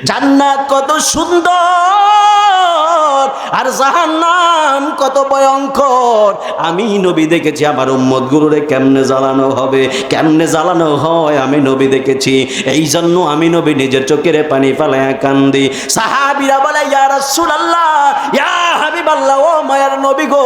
জান্নাত কত সুন্দর আর জাহান্নাম কত ভয়ঙ্কর। আমি নবী দেখেছি আমার উম্মতগুলোরে কেমনে জ্বালানো হবে, কেমনে জ্বালানো হয় আমি নবী দেখেছি। এই জন্য আমি নবী নিজের চোখের পানি ফেলায়া কান্দি। সাহাবীরা বলে, ইয়া রাসূলুল্লাহ, ইয়া হাবিবাল্লাহ, ও মায়ার নবী গো,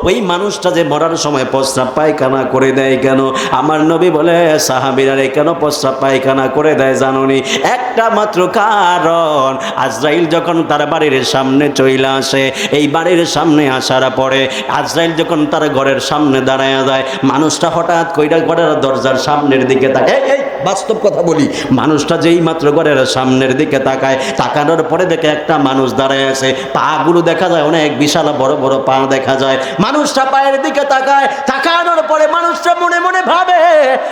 ওই মানুষটা যে মরার সময় প্রস্রাব পায়খানা করে দেয় কেন? আমার নবী বলে, সাহাবীরা রে কেন প্রস্রাব পায়খানা করে দেয় জানোনি? একটা মাত্র কারণ, আজরাইল যখন তার বাড়ির সামনে চলে আসে, এই বাড়ির সামনে আসার পরে আজরাইল যখন তার ঘরের সামনে দাঁড়ায় যায়, মানুষটা হঠাৎ কইরা ঘরের দরজার সামনের দিকে তাকায়। এই বাস্তব কথা বলি, মানুষটা যেই মাত্র ঘরের সামনের দিকে তাকায়, তাকানোর পরে দেখে একটা মানুষ দাঁড়ায় আছে, পাগুলো দেখা যায় অনেক বিশাল বড় বড় পা দেখা যায়। মানুষটা পায়ের দিকে তাকায়, তাকানোর পরে মানুষটা মনে মনে ভাবে,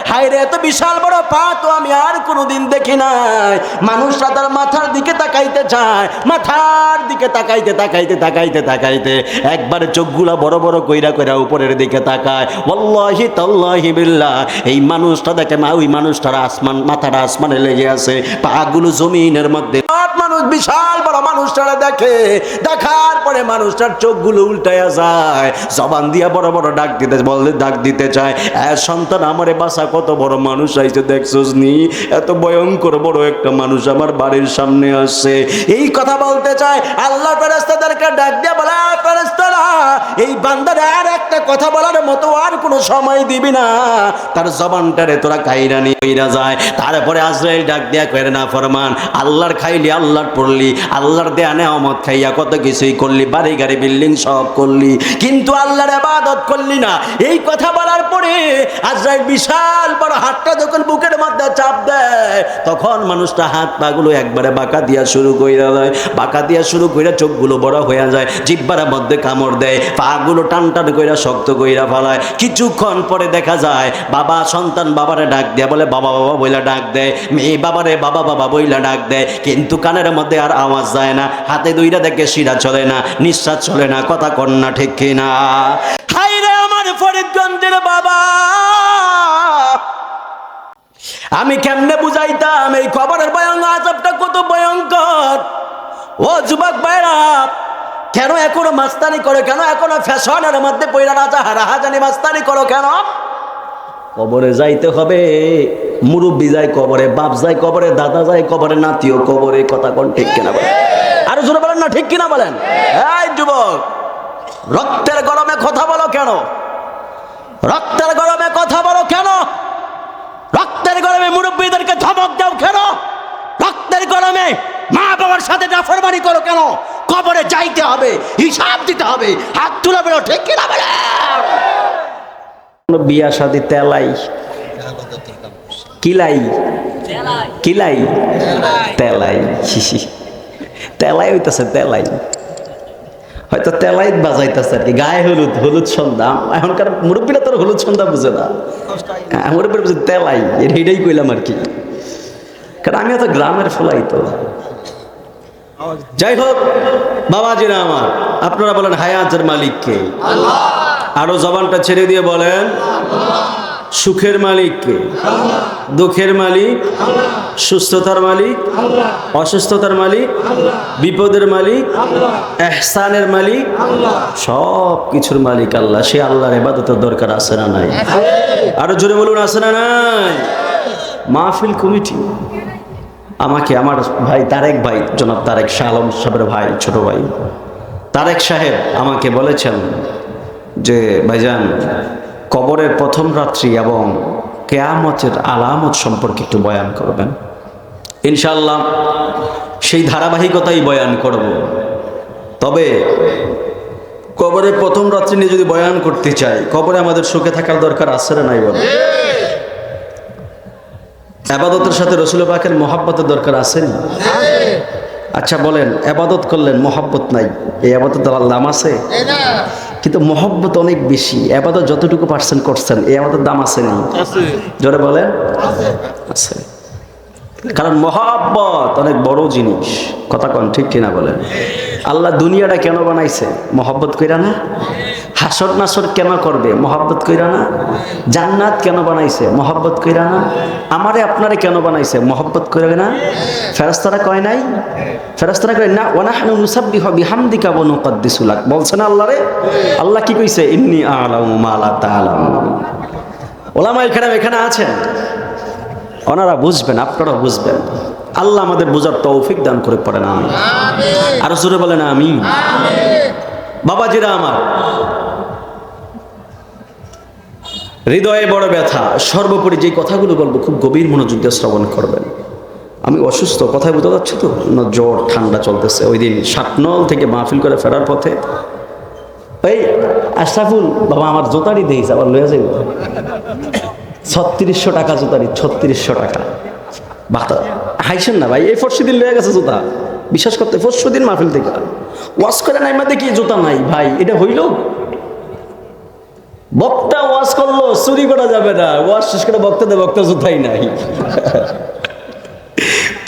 হায় রে, এত বিশাল বড় পা তো আমি আর কোনোদিন দেখি নাই। মানুষটা তার মাথার দিকে তাকাইতে চায়, মাথার দিকে তাকাইতে তাকাইতে তাকাইতে তাকাইতে একবার চোখগুলা বড় বড় কইরা কইরা উপরের দিকে তাকায়। ওয়াল্লাহি তাল্লাহি বিল্লাহ, এই মানুষটা দেখে ওই মানুষটার আসমান, মাথাটা আসমানে লেগে আছে, পাগুলো জমিনের মধ্যে। মানুষ বিশাল বড় মানুষটারা দেখে, দেখার পরে মানুষটার চোখগুলো উল্টায়া যায়, জবান দিয়া বড় বড় ডাক দিতে চায়, সন্তান আমারে বাসা, কত বড় মানুষ আইছে দেখছস নি? এত ভয়ঙ্কর বড় একটা মানুষ আমার বাড়ির সামনে আসছে। এই কথা বলতে চায়, আল্লাহ ফেরেশতাদেরকে ডাক দিয়া বলে, ফেরেশতারা, এই বান্দারে আর একটা কথা বলার মতো আর কোনো সময় দিবি না, তার জবানটারে তোরা কাইরা নিয়ে যায়। তারপরে আজরাইল ডাক দিয়া কইরে, না ফরমান, আল্লাহর খাইলি, আল্লাহর পড়লি, আল্লাহর দেয়া নেয়ামত খাইয়া কত কিছুই করলি, বাড়ি গাড়ি বিল্ডিং সব করলি, কিন্তু আল্লাহর ইবাদত করলি না। এই কথা বলার পরে আজরাইল বিশাল বড় হাতটা যখন বুকের মধ্যে চাপ দেয়, তখন মানুষটা হাত পাগুলো একবারে বাঁকা দিয়া শুরু কইরা দেয়, বাঁকা দিয়া শুরু কইরা চোখগুলো বড় হয়ে যায়, জিহ্বার মধ্যে কামড় দেয়, পাগুলো টান টান কইরা শক্ত কইরা ফেলায়। কিছুক্ষণ পরে দেখা যায় বাবা, সন্তান বাবারে ডাক দেয়া বলে, বাবা বাবা বইলা ডাক দেয়, মেয়ে বাবারে বাবা বাবা বইলা ডাক দেয়, কিন্তু কানের মধ্যে আর আওয়াজ যায় না, হাতে দুইটা দেখে শিরা চলে না, নিঃশ্বাস চলে না, কথা কন্যা ঠিক কিনা? হাই রে আমার ফরিদগঞ্জের বাবা, আমি কেমনে বুঝাইতাম এই খবরের ভয়ঙ্কর আযাবটা কত ভয়ঙ্কর। ও যুবক ভাইরা, কেন এখনো মাস্তানি করো? কেন এখনো ফ্যাশনের মধ্যে পয়লা রাজা হারাহাজানি মাস্তানি করো কেন? কবরে যাইতে হবে, মুরব্বী যায় কবরে, বাপ যায় কবরে, দাদা যায় কবরে, নাতিও কবরে, কথা কোন ঠিক কিনা বলেন? আরো জোরে বলেন না, ঠিক কিনা বলেন? এই যুবক, রক্তের গরমে কথা বলো কেন? রক্তের গরমে কথা বলো কেন? রক্তের গরমে মুরব্বীদেরকে ধমক দাও কেন? রক্তের গরমে মা বাবার সাথে নাফরমানি করো কেন? কবরে যাইতে হবে, হিসাব দিতে হবে, হাত তুলে বেরো, ঠিক কিনা বলে? বিয়া শাদী তেলাই কিলাই, কিলাই তেলাই, তেলাই হইতেছে, তেলাই হয়তো তেলাই বাজাইতেছে আর কি, গায়ে হলুদ, হলুদ সন্ধ্যা। এখনকার মুরব্বীরা তোর হলুদ সন্ধ্যা বুঝে না, মুরব্বীরা বুঝে তেলাই, এটাই কইলাম আর কি, কারণ আমি তো গ্রামের ফলাই তো। যাই হোক বাবাজিরা আমার, আপনারা বলেন হায়াতের মালিক কে? আল্লাহ। আরো জবানটা ছেড়ে দিয়ে বলেন, সুখের মালিক কে? আল্লাহ। দুঃখের মালিক? আল্লাহ। সুস্থতার মালিক? আল্লাহ। অসুস্থতার মালিক? আল্লাহ। বিপদের মালিক? আল্লাহ। ইহসানের মালিক? আল্লাহ। সব কিছুর মালিক আল্লাহ। সে আল্লাহর ইবাদতের দরকার আছে না নাই? আরো জোরে বলুন, আছে না নাই? মাহফিল কমিটি আমাকে, আমার ভাই তারেক ভাই, জনাব তারেক শাহ আলম সাহেবের ভাই, ছোট ভাই তারেক সাহেব আমাকে বলেছেন যে ভাইজান, কবরের প্রথম রাত্রি এবং কিয়ামতের আলামত সম্পর্কে একটু বয়ান করবেন। ইনশাআল্লাহ সেই ধারাবাহিকতাই বয়ান করব। তবে কবরের প্রথম রাত্রি নিয়ে যদি বয়ান করতে চাই, কবরে আমাদের সুখে থাকার দরকার আছে না নাই বলেন? ইবাদতের সাথে রাসূল পাকের মহব্বতের দরকার আছে না? আচ্ছা বলেন, ইবাদত করলেন মহব্বত নাই, এই ইবাদতের দাম আছে? কিন্তু মহব্বত অনেক বেশি। ইবাদত যতটুকু পারছেন করছেন, এই ইবাদতের দাম আছে না? জোরে বলেন, আছে। কারণ মহব্বত অনেক বড় জিনিস। কথা কন ঠিক কিনা বলেন? আল্লাহ দুনিয়াটা কেন বানাইছে? মহব্বত কইরা না? হাসর নাসর কেন করবে? মহব্বত কইরা না? জান্নাত কেন বানাইছে? মহব্বত কইরা না? আমারে আপনারে কেন বানাইছে? মহব্বত কইরা না? ফেরেশতারা কয় নাই? ফেরেশতারা কয় না, ওয়া নাহনু নুসাব্বিহু বিহামদিকা ওয়া নুকদ্দিসু লাক। বলছেন আল্লাহরে? আল্লাহ কি কইছে? ইন্নী আ'লামু মা লা তা'লামুন। ওলামায়ে কেরাম এখানে আছেন, ওনারা বুঝবেন, আপনারা বুঝবেন। আল্লাহ আমাদের বোঝার তৌফিক দান করে পড়েন আমিন। আরো জোরে বলেন আমিন। বাবাজিরা আমার, হৃদয়ে বড় ব্যথা। সর্বোপরি যে কথাগুলো বলবো খুব গভীর মনোযোগ দিয়ে শ্রবণ করবেন। আমি অসুস্থ, কথায় বোঝা যাচ্ছে তো না? জ্বর ঠান্ডা চলতেছে। ওই দিন সাতনল থেকে মাহফিল করে ফেরার পথে এই আশরাফুল বাবা আমার জোতারি দিয়েছ, আবার লয়ে যাইব 3600 টাকা জুতারি, 3600 টাকা। বাতা হাইছেন না ভাই, এই পরশু দিন লয়ে গেছে জুতা। বিশ্বাস করতে পরশু দিন মাহফিল থেকে ওয়াজ করে নাই, মা দেখি জুতা নাই। ভাই এটা হইল? বক্তা ওয়াজ করলো, চুরি করা যাবে না। ওয়াজ শেষ করে বক্তা দেয়, বক্তা জুতাই নাই।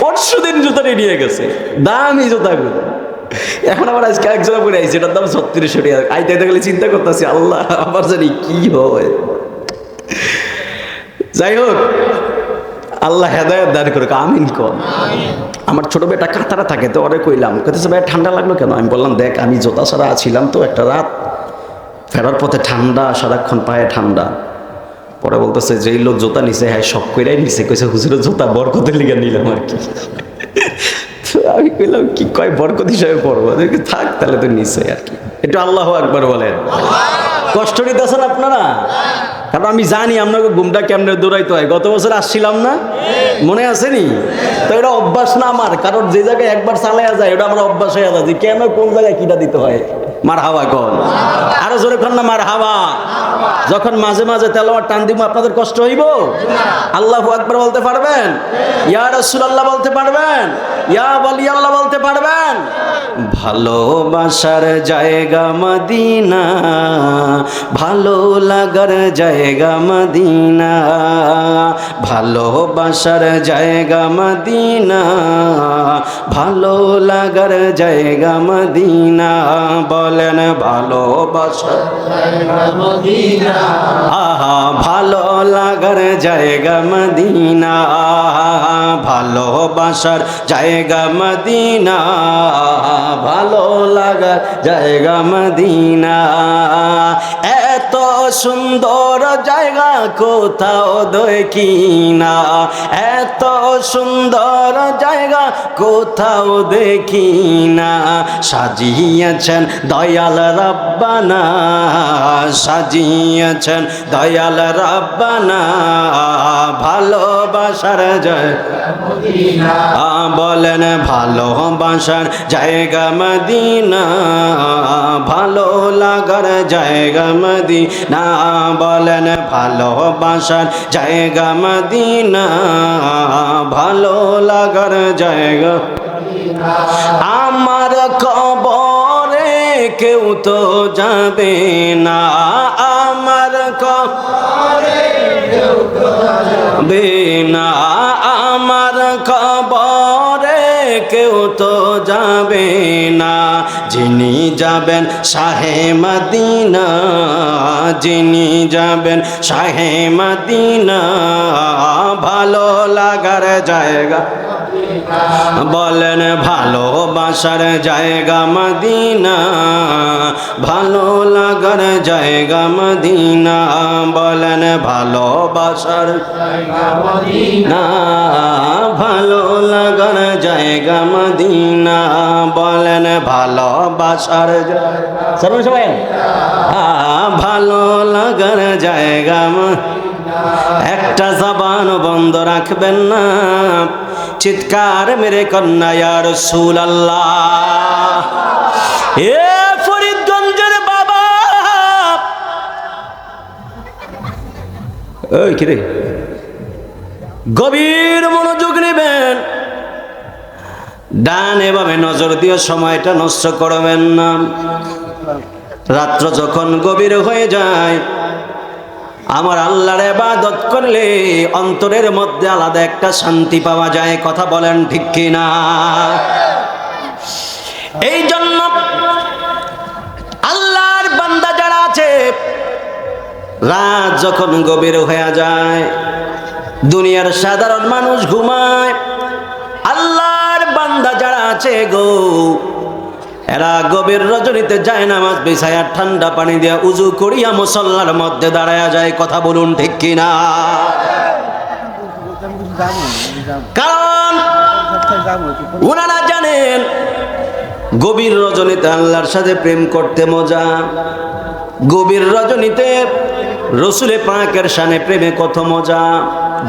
পরশু দিন জুতারি নিয়ে গেছে, দামি জুতাগুলো। এখন আবার আজকে এক জোড়া পরে আইছে, এটার দাম 3600 টাকা। আইতে গেলে চিন্তা করতেছি, আল্লাহ আবার জানি কি হয়। যাই হোক, আল্লাহ হেদায়েত দান করুক, আমিন কর। আমার ছোট বেটা কাতারে থাকে, তো ওরে কইলাম, কইতেছে ভাই ঠান্ডা লাগলো কেন? আমি বললাম দেখ আমি জোতা ছাড়া ছিলাম তো একটা রাত, ফেরার পথে ঠান্ডা, সারাক্ষণ পায়ে ঠান্ডা। পরে বলতেছে যেই লোক জোতা নিছে হ্যাঁ সব কইরাই নিছে, কইছে হুজুরের জোতা বরকতের লিগে নিলাম আর কি। আমি কইলাম কি কয় বরকত হিসাবে পড়বো, থাক তাহলে তো নিছে আর কি। একটু আল্লাহু আকবার বলেন। কষ্ট নিতেছেন আপনারা? কারণ আমি জানি আপনাকে ঘুমটা কেমনে দৌড়াইতে হয়। গত বছর আসছিলাম না, মনে আছে নি? তো এটা অভ্যাস না আমার, কারণ যে জায়গায় একবার চালাইয়া যায় ওটা আমার অভ্যাস হয়ে যায় যে কেন কোন জায়গায় কিটা দিতে হয়। মার হাওয়া কন, আরো জোরে কন না মার হাওয়া। যখন মাঝে মাঝে তেলাওয়াত টান দিব আপনাদের কষ্ট হইব? আল্লাহু আকবার বলতে পারবেন? ইয়া রাসূলুল্লাহ বলতে পারবেন? ইয়া ওয়ালি আল্লাহ বলতে পারবেন? ভালোবাসার জায়গা মদিনা, ভালো লাগার জায়গা মদিনা, ভালোবাসার জায়গা মদিনা, ভালো লাগার জায়গা মদিনা। বলেন ভালোবাসার জায়গা মদিনা, আহা ভালো লাগার জায়গা মদিনা, ভালোবাসার জায়গা মদিনা, ভালো লাগার জায়গা মদিনা। এত সুন্দর জায়গা কোথাও দেখি না, এত সুন্দর জায়গা কোথাও দেখি না। সাজিয়েছেন দয়াল রাব্বানা, সাজিয়েছেন দয়াল রাব্বানা, ভালোবাসার জায়গা মদিনা। বলেন ভালোবাসার জায়গা মদিনা, ভালো লাগার জায়গা মদিনা। বলেন ভালোবাসার জায়গা মদিনা, ভালো লাগার জায়গা। আমার কবরে কেউ তো যাবে না, আমার কবরে কেউ তো যাবে না, আমার কবরে কেউ তো যাবে না। যিনি যাবেন শাহে মদিনা, যিনি যাবেন শাহে মদিনা, ভালো লাগার জায়গা। বলেন ভালোবাসার জায়গা মদিনা, ভালো লাগার জায়গা মদিনা। বলেন ভালোবাসার জায়গা মদিনা, ভালো লাগার জায়গা মদিনা। বলেন ভালোবাসার সবাই ভালো লাগার জায়গা। একটা জবান বন্ধ রাখবেন না, চিৎকার মেরে কন্যা ইয়া রাসূলুল্লাহ। এ ফরিদগঞ্জের বাবা, ওই কিরে গভীর মনোযোগ নেবেন, ডানে বামে নজর দিয়ে সময়টা নষ্ট করবেন না। রাত্র যখন গভীর হয়ে যায়, আমার আল্লাহর ইবাদত করলে অন্তরের মধ্যে আলাদা একটা শান্তি পাওয়া যায়। কথা বলেন ঠিক কিনা? এই জন্য আল্লাহর বান্দা যারা আছে, রাত যখন গভীর হয়ে যায়, দুনিয়ার সাধারণ মানুষ ঘুমায়, আল্লাহর বান্দা যারা আছে গো, এরা গভীর রজনীতে যায় নামাজ বিছায়া ঠান্ডা পানি দিয়া উজু করিয়া মুসল্লার মধ্যে দাঁড়ায়া যায়। কথা বলুন ঠিক কিনা? কারণ ওনারা জানেন গভীর রজনীতে আল্লাহর সাথে প্রেম করতে মজা, গভীর রজনীতে রসুলে পাকের শানে প্রেমে কত মজা।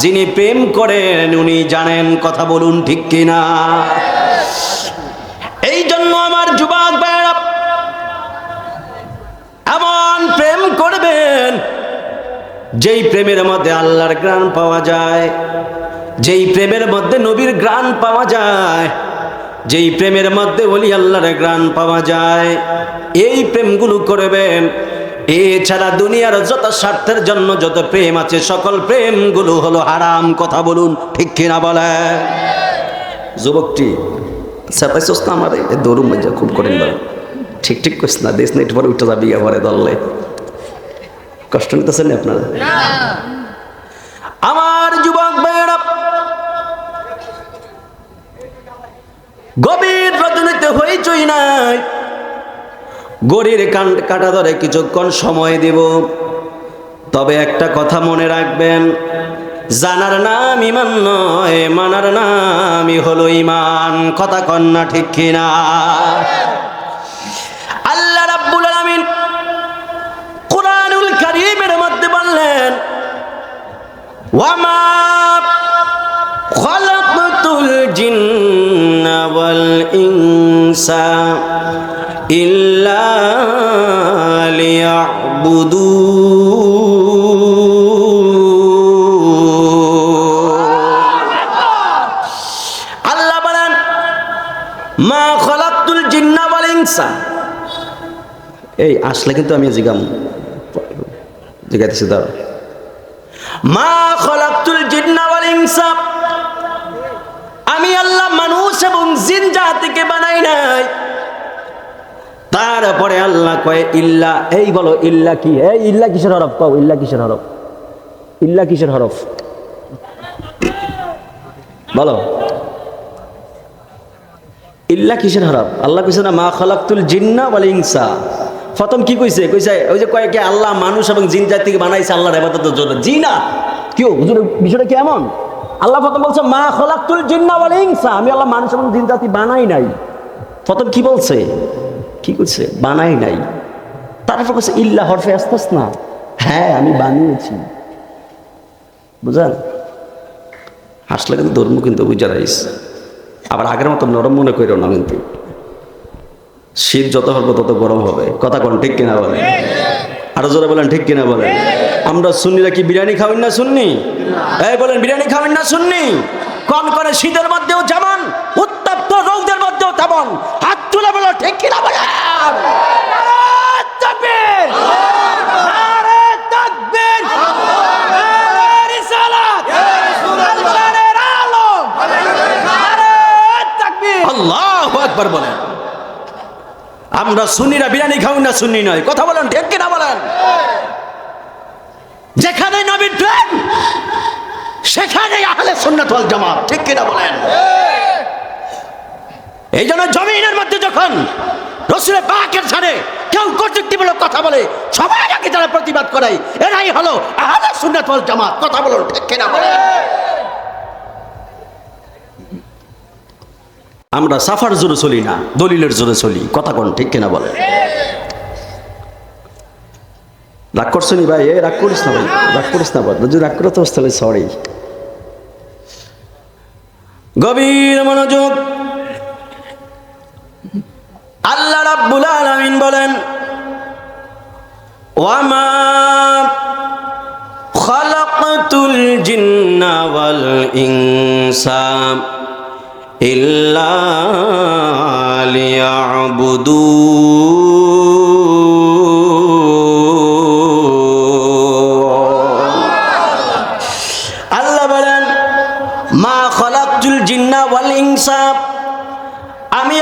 যিনি প্রেম করেন উনি জানেন। কথা বলুন ঠিক কিনা? এই জন্য আমার যুবক ভাইরা এমন প্রেম করবেন যেই প্রেমের মধ্যে আল্লাহর ঘ্রাণ পাওয়া যায়, যেই প্রেমের মধ্যে নবীর ঘ্রাণ পাওয়া যায়, যেই প্রেমের মধ্যে ওলি আল্লাহর ঘ্রাণ পাওয়া যায়, এই প্রেমগুলো করবেন। এছাড়া দুনিয়ার যত স্বার্থের জন্য যত প্রেম আছে সকল প্রেমগুলো হলো হারাম। কথা বলুন ঠিক কিনা বলে? যুবকটি সাতাইছস না আমার এই দৌড়ুম মজা খুব করেন বলে ঠিক ঠিক কইস না, দেশ নেট পরে উঠে যাবি পরে দললে কষ্ট নিতেছেন আপনারা? আমার যুবক ভাইয়েরা গভীর রজনীতে হইচই নাই, গড়ির কাটা ধরে কিছুক্ষণ সময় দেব। তবে একটা কথা মনে রাখবেন, জানার নাম ইমান নয়, মানার নামই হলো ইমান। কথা কন্যা ঠিক কিনা? আল্লাহ রাব্বুল আলামিন কুরআনুল কারীমের মধ্যে বললেন, ওয়ামা খালাকতুল জিন্না ওয়াল ইনসা ইল্লা লিয়াবুদুন। আল্লাহ বলেন, মা খালাকতুল জিন্না ওয়াল ইনসা। এই আসলে কিন্তু আমি জিগাইতেছি দাঁড়া। মা খালাকতুল জিন্না ওয়াল ইনসা, আমি আল্লাহ মানুষ এবং জিন জাতিকে বানাই নাই। তারপরে আল্লাহ কয় ইল্লা। এই বলো ইল্লা কি? এই ইল্লা কিসের হরফ? কও ইল্লা কিসের হরফ? ইল্লা কিসের হরফ বলো? ইল্লা কিসের হরফ? আল্লাহ কইছে না মা খালাকতুল জিন্না ওয়াল ইনসা। প্রথম কি কইছে? কইছে ওই যে কয় কি আল্লাহ মানুষ এবং জিন জাতিকে বানাইছে আল্লাহর ইবাদতের জন্য। জি না, কেউ হুজুর বিষয়টা কি এমন? আল্লাহ প্রথম বলছে মা খালাকতুল জিন্না ওয়াল ইনসা, আমি আল্লাহ মানুষ এবং জিন জাতি বানাই নাই। প্রথম কি বলছে? কি করছে? বানাই নাই। তারপর বলছে ইল্লা হরফে আসতেছ না, হ্যাঁ আমি বানিয়েছি। বুঝলেন? হাসলে কিন্তু ধর্ম কিন্তু বুঝা রাইস। আবার আগের মতো নরম মনে করিও না, কিন্তু শীত যত হবে তত গরম হবে। কথা কোন ঠিক কিনা বলেন? আরো জোরে বলেন ঠিক কিনা বলেন? আমরা সুন্নিরা কি বিরিয়ানি খাবেন না? সুন্নি এই বলেন বিরিয়ানি খাবেন না? সুন্নি কোন করে শীতের মধ্যেও যেমন, উত্তপ্ত রৌদের মধ্যেও তেমন। হাত তুলে বলো ঠিক কিনা বলেন? তাকবীর, নারে তাকবীর, নারে রিসালাত, আল্লাহর আলম, নারে তাকবীর, আল্লাহু আকবার বলেন। আমরা সুন্নিরা বিরিয়ানি খাই না, সুন্নি নয়। কথা বলেন ঠিক কিনা বলেন? যেখানে নবীর প্রেম সেখানে আহলে সুন্নাত ওয়াল জামাত। ঠিক কিনা বলেন? এই জন্য জমিনের মধ্যে যখন রাসূলের পাকের সাথে কেউ কটূক্তিমূলক কথা বলে সবাই আগে যারা প্রতিবাদ করায় এরাই হলো আহলে সুন্নাত ওয়াল জামাত। কথা বলেন ঠিক কিনা বলেন? আমরা সাফার জোরে চলি না, দলিলের জোরে চলি। কথা কোন ঠিক কিনা বলে? রাগ করছো নি ভাই? এ রাগ করিস না ভাই, রাগ করিস না ভাই। যদি রাগ করে তো তাহলে সরি। গভীর মনোযোগ। আল্লাহ রাব্বুল আলামিন বলেন, ওয়ামা খালাকতুল জিন্না ওয়াল ইনসা ইল্লা লিয়াবুদুন।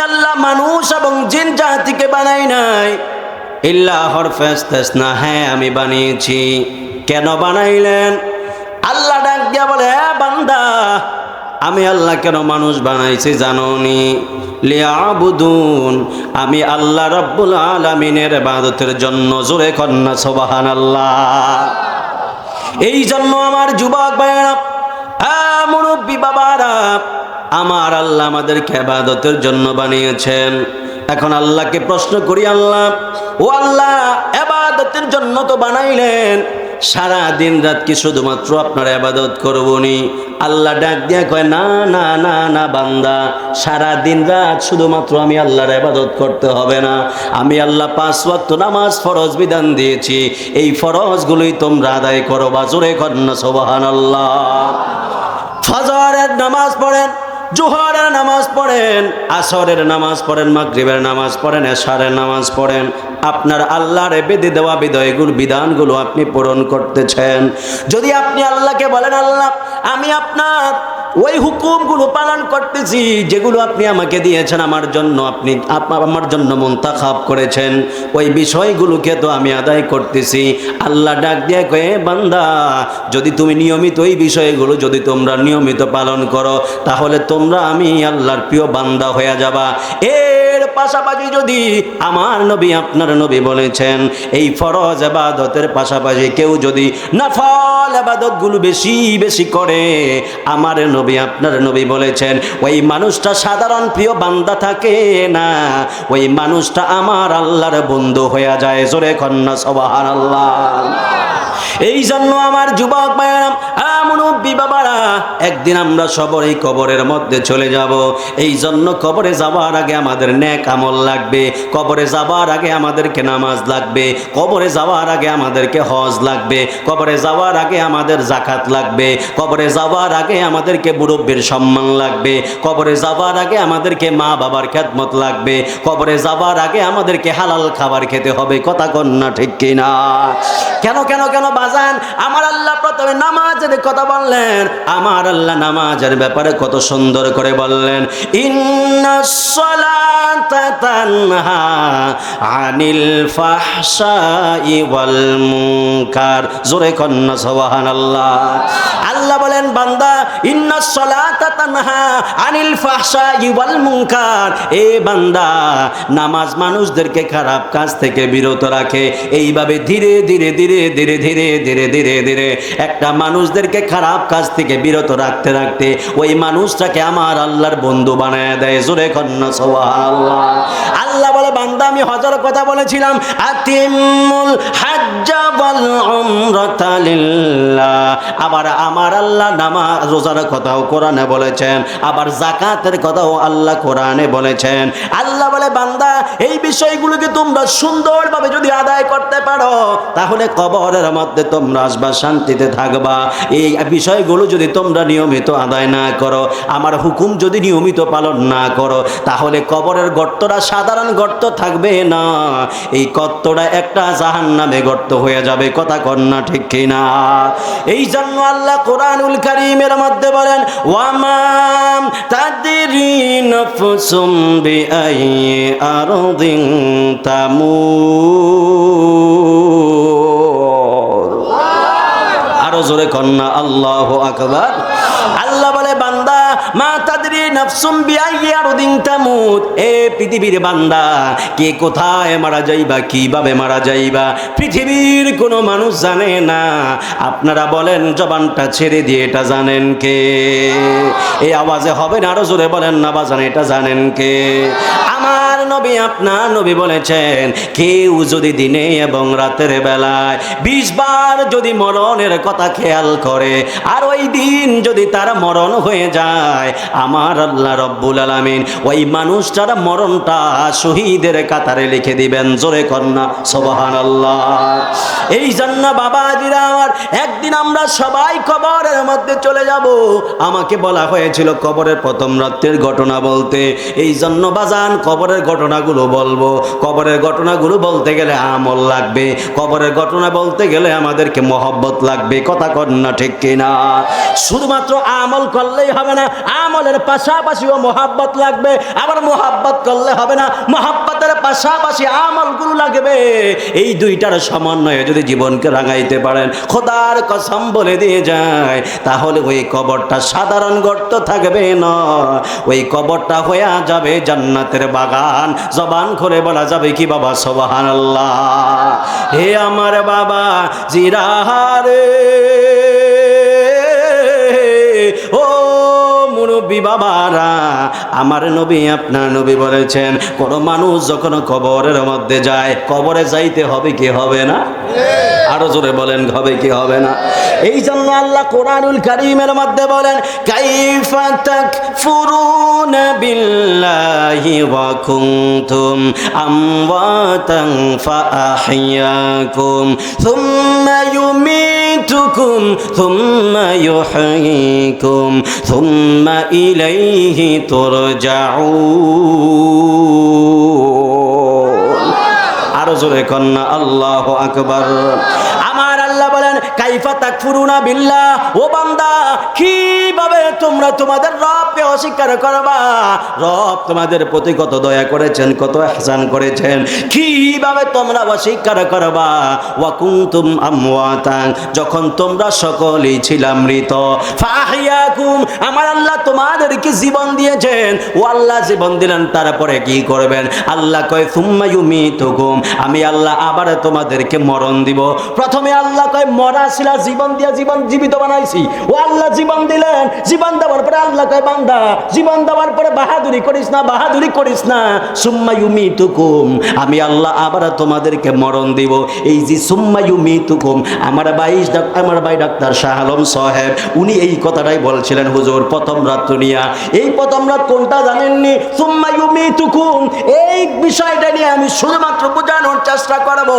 আল্লাহ মানুষ এবং জিন জাতিকে বানাই নাই ইল্লা হরফে ইস্তিসনা, হ্যাঁ আমি বানিয়েছি। কেন বানাইলেন? আল্লাহ ডাক দিয়া বলে, বান্দা আমি আল্লাহ কেন মানুষ বানাইছি জানোনি? লিয়াবুদুন, আমি আল্লাহ রাব্বুল আলামিনের ইবাদতের জন্য। জোরে কন্না সুবহানাল্লাহ। এই জন্য আমার যুবক ভাইরা, মুরব্বী বাবারা, আমার আল্লাহ আমাদেরকে ইবাদতের জন্য বানিয়েছেন। এখন আল্লাহকে প্রশ্ন করি, আল্লাহ ও আল্লাহ, ইবাদতের জন্য তো বানাইলেন, সারা দিন রাত কি শুধুমাত্র আপনার ইবাদত করবনি? আল্লাহ ডাক দিয়া কয়, না না না না বান্দা, সারা দিন রাত শুধুমাত্র আমি আল্লাহর ইবাদত করতে হবে না। আমি আল্লাহ 5 ওয়াক্ত নামাজ ফরজ বিধান দিয়েছি, এই ফরজগুলোই তোমরা আদায় করো। জোরে কন্না সুবহানাল্লাহ। ফজরের নামাজ পড়েন, জোহরের নামাজ পড়েন, আসরের নামাজ পড়েন, মাগরিবের নামাজ পড়েন, এশারের নামাজ পড়েন। আপনার আল্লাহর বেঁধে দেওয়া বিধানগুলো আপনি পূরণ করতেছেন। যদি আপনি আল্লাহকে বলেন, আল্লাহ আমি আপনার ওই হুকুমগুলো পালন করতেছি যেগুলো আপনি আমাকে দিয়েছেন, আমার জন্য আপনি আমার জন্য মুনতাখাব করেছেন, ওই বিষয়গুলোকে তো আমি আদায় করতেছি। আল্লাহ ডাক দিয়ে কয়ে, বান্দা যদি তুমি নিয়মিত ওই বিষয়গুলো যদি তোমরা নিয়মিত পালন করো, তাহলে তোমরা আমি আল্লাহর প্রিয় বান্দা হয়ে যাবা। এর পাশাপাশি যদি আমার নবী আপনার নবী বলেছেন, এই ফরজ ইবাদতের পাশাপাশি কেউ যদি নফল ইবাদতগুলো বেশি বেশি করে, আমার নবী আপনার নবী বলেছেন ওই মানুষটা সাধারণ প্রিয় বান্দা থাকে না, ওই মানুষটা আমার আল্লাহর বন্ধু হয়ে যায়। জোরে কন্না সুবহানাল্লাহ। এই জন্য আমার যুবক ভাইরা, মুরব্বী বাবারা, একদিন আমরা সবাই এই কবরের মধ্যে চলে যাব। এই জন্য কবরে যাওয়ার আগে আমাদের নেক আমল লাগবে, কবরে যাওয়ার আগে আমাদেরকে নামাজ লাগবে, কবরে যাওয়ার আগে আমাদেরকে হজ লাগবে, কবরে যাওয়ার আগে আমাদের যাকাত লাগবে, কবরে যাওয়ার আগে আমাদেরকে মুরব্বীর সম্মান লাগবে, কবরে যাওয়ার আগে আমাদেরকে মা বাবার খেদমত লাগবে, কবরে যাওয়ার আগে আমাদেরকে হালাল খাবার খেতে হবে। কথা কন না ঠিক কিনা? কেন কেন কেন বাজান? আমার আল্লাহ প্রথমে নামাজের কথা বললেন। আমার আল্লাহ নামাজের ব্যাপারে কত সুন্দর করে বললেন, ইন্নাস সালাতা তানহা আনিল ফাহশাই ওয়াল মুনকার। জোরে কন্না সুবহানাল্লাহ। আল্লাহ বলেন, বান্দা ইন্নাস সালাতা তানহা আনিল ফাহশাই ওয়াল মুনকার। এ বান্দা, নামাজ মানুষদেরকে খারাপ কাজ থেকে বিরত রাখে। এইভাবে ধীরে ধীরে ধীরে ধীরে ধীরে ধীরে ধীরে ধীরে একটা মানুষদেরকে খারাপ কাজ থেকে বিরত রাখতে রাখতে ওই মানুষটাকে আমার আল্লাহর বন্ধু বানায় দেয়। জোরে কন্না সুবহানাল্লাহ। আল্লাহ বলে, বান্দা আমি হজের কথা বলেছিলাম, আতিমুল হাজ্জা ওয়াল উমরাতা লিল্লাহ। আবার আমার আল্লাহ নামাজ রোজার কথাও কোরআনে বলেছেন, আবার যাকাতের কথাও আল্লাহ কোরআনে বলেছেন। আল্লাহ বলে, বান্দা এই বিষয়গুলোকে তোমরা সুন্দরভাবে যদি আদায় করতে পারো, তাহলে কবরের মধ্যে তোমরা আসবা, শান্তিতে থাকবা। এই বিষয়গুলো যদি তোমরা নিয়মিত আদায় না করো, আমার হুকুম যদি নিয়মিত পালন না করো, তাহলে কবরের গর্তটা সাধারণ গর্ত থাকবে না, এই গর্তটা একটা জাহান্নামে গর্ত হয়ে যাবে। কথা কন না ঠিক কিনা? এই জন্য আল্লাহ কোরআনুল কারীমের মধ্যে বলেন, ওয়ামা তাদরি নাফসুম বিআইয়ি আরদিন তামুত। আরো জোরে কন্না আল্লাহু আকবার। আল্লাহ বলে, বান্দা মা তাদরি নাফসুম বিআইয়ি আরদিন তামুত। এ পৃথিবীর বান্দা, কে কোথায় মারা যাইবা, কিভাবে মারা যাইবা, পৃথিবীর কোনো মানুষ জানে না। আপনারা বলেন, জবানটা ছেড়ে দিয়ে এটা জানেন কে? এই আওয়াজে হবে না, আরো জোরে বলেন না বাজান, এটা জানেন কে? আমার নবী আপনার নবী বলেছেন, কেউ যদি দিনে এবং রাতের বেলায় 20 বার যদি মরণের কথা খেয়াল করে, আর ওই দিন যদি তার মরণ হয়ে যায়, আমার আল্লাহ রব্বুল আলামিন ওই মানুষটার মরণটা শহীদের কাতারে লিখে দিবেন। জোরে কন্না সুবহানাল্লাহ। এই জন্য বাবাজিরা আমার, একদিন আমরা সবাই কবরের মধ্যে চলে যাব। আমাকে বলা হয়েছিল কবরের প্রথম রাত্রের ঘটনা বলতে, এই জন্য বাজান কবরের ঘটনা ঘটনাগুলো বলবো। কবরের ঘটনাগুলো বলতে গেলে আমল লাগবে, কবরের ঘটনা বলতে গেলে আমাদেরকে মহব্বত লাগবে। কথা কন না ঠিক কিনা? শুধুমাত্র আমল করলেই হবে না, আমলের পাশাপাশিও মহব্বত লাগবে। আবার মহব্বত করলে হবে না, মহব্বতের পাশাপাশি আমলগুলো লাগবে। এই দুইটার সমন্বয়ে যদি জীবনকে রাঙাইতে পারেন, খোদার কসম বলে দিয়ে যায়, তাহলে ওই কবরটা সাধারণ গর্ত থাকবে না, ওই কবরটা হয়ে যাবে জান্নাতের বাগান। জবান করে বলা যাবে কি বাবা সুবহানাল্লাহ? হে আমার বাবা জিরারে, ও মুরব্বী বাবারা, আমার নবী আপনার নবী বলেছেন, কোন মানুষ যখন কবরের মধ্যে যায়, কবরে যাইতে হবে কি হবে না? আরো জোরে বলেন, হবে কি হবে না? এই জন্য আল্লাহ কোরআনুল কারীমের মধ্যে বলেন, কাইফা তাকফুরুনা বিল্লাহি ওয়া কুনতুম আমওয়াতান ফাআহইয়াকুম সুম্মা ইউমীতুকুম সুম্মা ইউহয়ীকুম সুম্মা ইলাইহি তুরজাউন। আরো জোরে কন্যা আল্লাহু আকবার। আমার আল্লাহ বলেন, কাইফা তাকফুরুনা বিল্লাহ, ও বান্দা কিভাবে তোমরা তোমাদের রবকে অস্বীকার করবা? রব তোমাদের প্রতি কত দয়া করেছেন, কত ইহসান করেছেন, কিভাবে তোমরা অস্বীকার করবা? ওয়া কুনতুম আমওয়াতান, যখন তোমরা সকলেই ছিলা মৃত, ফাহিয়াকুম, আমার আল্লাহ তোমাদেরকে জীবন দিয়েছেন। ও আল্লাহ জীবন দিলেন, তারপরে কি করবেন? আল্লাহ কয় সুম্মা ইউমীতুকুম, আমি আল্লাহ আবার তোমাদেরকে মরণ দিব। প্রথমে আল্লাহ কয় মরা ছিল, জীবন দিয়া জীবন জীবিত বানাইছি। ও আল্লাহ জীবন দিলেন, জীবন দেওয়ার পরে আল্লাহ কয় বান্দা জীবন দেওয়ার পরে বাহাদুরি করিস না, বাহাদুরি করিস না। সুম্মা ইউমীতুকুম, আমি আল্লাহ আবার তোমাদেরকে মরণ দিব। এই যে সুম্মা ইউমীতুকুম, আমার ভাই ডাক্তার শাহ আলম সাহেব উনি এই কথাটাই বলছিলেন হুজুর প্রথম রাত নিয়া। এই প্রথম রাত কোনটা জানেননি? সুম্মা ইউমীতুকুম, এই বিষয়টা নিয়ে আমি শুধুমাত্র বোঝানোর চেষ্টা করব।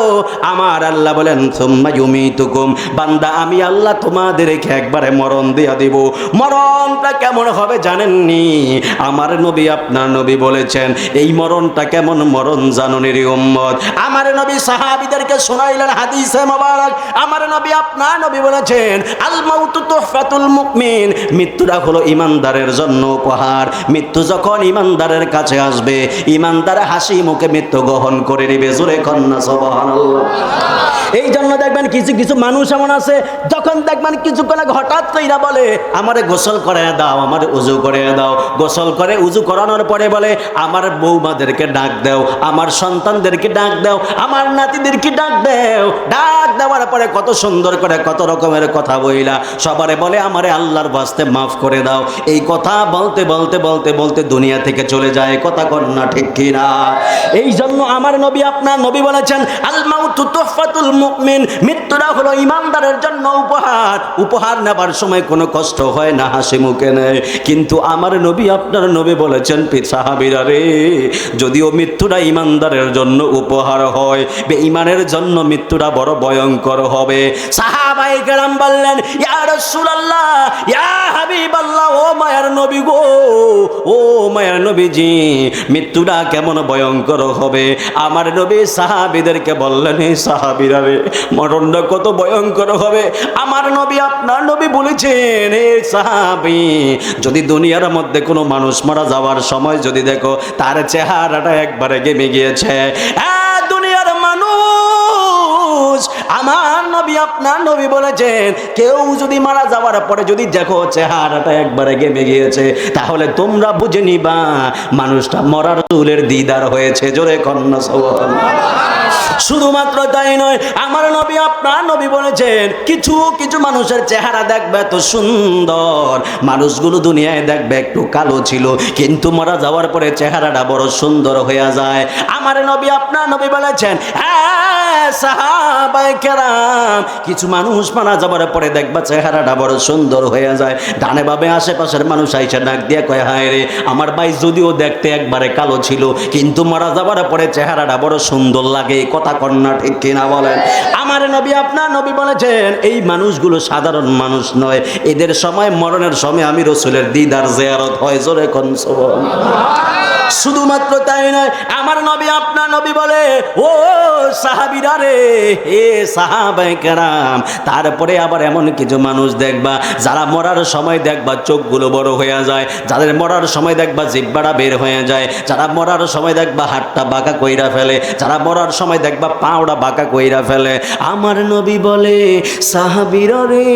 আমার আল্লাহ বলেন সুম্মা ইউমীতুকুম, বান্দা আমি আল্লাহ তোমাদেরকে একবারে মরণ দিয়া দিব। মরণটা কেমন হবে জানেননি? আমার নবী আপনার নবী বলেছেন, এই মরণটা কেমন মরণ জানুনি রে উম্মত? আমার নবী সাহাবীদেরকে শোনাইলেন হাদিসে মোবারক। আমার নবী আপনার নবী বলেছেন, আল মাউতু তুহফাতুল মুমিন, মৃত্যুটা হলো ইমানদারের জন্য উপহার। মৃত্যু যখন ইমানদারের কাছে আসবে, ইমানদার হাসি মুখে মৃত্যু গ্রহণ করে নেবে। জোরে কন্যা সুবহানাল্লাহ। এই জন্য দেখবেন কিছু কিছু মানুষ এমন আছে, যখন দেখবেন কিছুক্ষণ আগে হঠাৎ কইরা বলে আমারে গোসল করে দাও, আমারে উজু করে দাও। গোসল করে উজু করানোর পরে বলে আমার বৌমাদেরকে ডাক দাও, আমার সন্তানদেরকে ডাক দাও, আমার নাতিদেরকে ডাক দাও। ডাক দেওয়ার পরে কত সুন্দর করে কত রকমের কথা বইলা সবারে বলে আমারে আল্লাহর বাস্তে মাফ করে দাও। এই কথা বলতে বলতে বলতে বলতে দুনিয়া থেকে চলে যায়। কথা কন্যা ঠিক কিনা? এই জন্য আমার নবী আপনার নবী বলেছেন, আল মাউতু তুহফাতুল মুমিন, মৃত্যুটা হলো ইমানদারের জন্য উপহার। উপহার নেবার সময় কোনো কষ্ট হয় না, হাসি মুখে নেয়। কিন্তু আমার নবী আপনার নবী বলেছেন, সাহাবীরা রে, যদিও মৃত্যুটা ইমানদারের জন্য উপহার হয়, বেঈমানের জন্য মৃত্যুটা বড় ভয়ঙ্কর হবে। সাহাবায়ে কেরাম বললেন, ইয়া রাসূলুল্লাহ, ইয়া হাবিবাল্লাহ, ও মায়ার নবী গো, ও মায়ার নবীজি, মৃত্যুটা কেমন ভয়ঙ্কর হবে? আমার নবী সাহাবীদেরকে বললেন, হে সাহাবীরা রে, মরণটা কত ভয়ঙ্কর হবে? আমার নবী আপনার নবী বলেছেন, হে সাহাবী, যদি দুনিয়ার মধ্যে কোনো মানুষ মারা যাওয়ার সময় যদি দেখো তার চেহারাটা একবারে গেমে গিয়েছে, দুনিয়ার মানুষ, আমার নবী আপনার নবী বলেছেন, কেউ যদি মারা যাওয়ার পরে যদি দেখো চেহারাটা একবারে গেমে গিয়েছে, তাহলে তোমরা বুঝে নিবা মানুষটা মরার চুলের দিদার হয়েছে। জোরে কন্যা সুবহানাল্লাহ। শুধুমাত্র তাই নয়, আমার নবী আপনার নবী বলেছেন, কিছু কিছু মানুষের চেহারা দেখবে এত সুন্দর, মানুষগুলো দুনিয়ায় দেখবে একটু কালো ছিল, কিন্তু মারা যাওয়ার পরে চেহারাটা বড় সুন্দর হয়ে যায়। আমার নবী আপনার নবী বলেছেন, হ্যাঁ সাহাবায়ে কেরাম, কিছু মানুষ মারা যাওয়ার পরে দেখবা চেহারাটা বড় সুন্দর হয়ে যায়। ডানে বামে আশেপাশের মানুষ আইসা ডাক দিয়ে কয়, হায় রে, আমার ভাই যদিও দেখতে একবারে কালো ছিল, কিন্তু মারা যাওয়ার পরে চেহারাটা বড় সুন্দর লাগে। কথা কন্যা ঠিক কিনা বলেন? আমার নবী আপনার নবী বলেছেন, এই মানুষগুলো সাধারণ মানুষ নয়, এদের সময় মরণের সময় আমি রাসূলের দিদার জিয়ারত হয়। জোরে কোন সুবহানাল্লাহ। শুধুমাত্র তাই নয়, আমার নবী আপনার নবী বলে, ও সাহাবীরা রে, হে সাহাবায়ে কেরাম, তারপরে আবার এমন কিছু মানুষ দেখবা যারা মরার সময় দেখবা চোখগুলো বড় হয়ে যায়, যাদের মরার সময় দেখবা জিহ্বাটা বের হয়ে যায়, যারা মরার সময় দেখবা হাতটা বাঁকা কইরা ফেলে, যারা মরার সময় দেখবা পাওটা বাঁকা কইরা ফেলে। আমার নবী বলে, সাহাবীরা রে,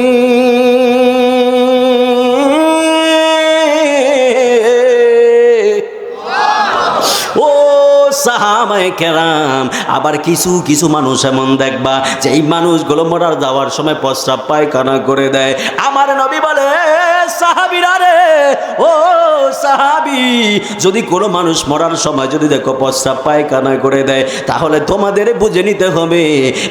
ও সাহাবায়ে কেরাম, আবার কিছু কিছু মানুষ এমন দেখবা যে এই মানুষগুলো মরার যাওয়ার সময় প্রস্রাব পায়খানা করে দেয়। আমার নবী বলে, সাহাবীরা রে, ও সাহাবী, যদি কোনো মানুষ মরার সময় যদি দেখো প্রস্রাব পায়খানা করে দেয়, তাহলে তোমাদের বুঝে নিতে হবে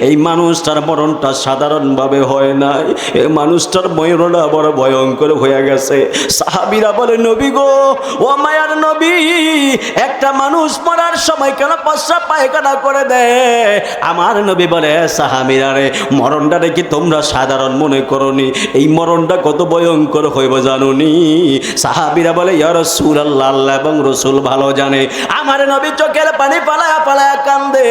এই মানুষটার মরণটা সাধারণভাবে হয় নাই, এই মানুষটার মরণটা বড় ভয়ঙ্কর হয়ে গেছে। সাহাবীরা বলে, নবী গো, ও মায়ার নবী, একটা মানুষ মরার সময় কেন প্রস্রাব পায়খানা করে দেয়? আমার নবী বলে, সাহাবীরা রে, মরণটা কি তোমরা সাধারণ মনে করনি? এই মরণটা কত ভয়ঙ্কর হইব জানুনি? সাহাবীরা বলে, ইয়া রাসূলুল্লাহ, আল্লাহ এবং রাসূল ভালো জানে। আমার নবী চোখের পানি পালায়া পালায়া কান্দে।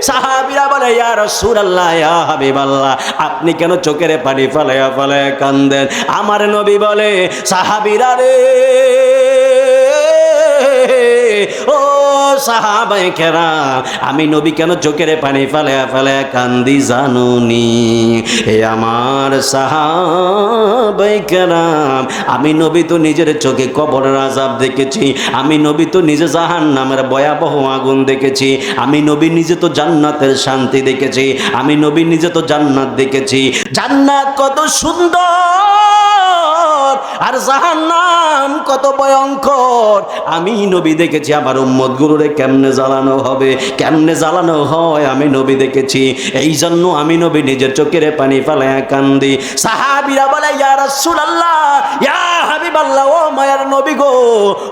সাহাবীরা বলে, ইয়া রাসূলুল্লাহ, ইয়া হাবিবাল্লাহ, আপনি কেন চোখের পানি পালায়া পালায়া কান্দেন? আমার নবী বলে, সাহাবীরা রে, ও সাহাবায়ে কেরাম, আমি নবী কেন চোখের পানি ফেলায়া ফেলায়া কান্দি জানুনি? হে আমার সাহাবায়ে কেরাম, আমি নবী তো নিজের চোখে কবরের আযাব দেখেছি, আমি নবী তো নিজে জাহান্নামের ভয়াবহ আগুন দেখেছি, আমি নবী নিজে তো জান্নাতের শান্তি দেখেছি, আমি নবী নিজে তো জান্নাত দেখেছি। জান্নাত কত সুন্দর আর জাহান্নাম কত ভয়ঙ্কর আমি নবী দেখেছি। আমার উম্মত গুরুরে কেমনে জ্বালানো হবে, কেমনে জ্বালানো হয় আমি নবী দেখেছি। এই জন্য আমি নবী নিজের চোখের পানি ফেলায়া কান্দি। সাহাবীরা বলে, ইয়া রাসূলুল্লাহ, ইয়া হাবিবাল্লাহ, ও মায়ার নবী গো,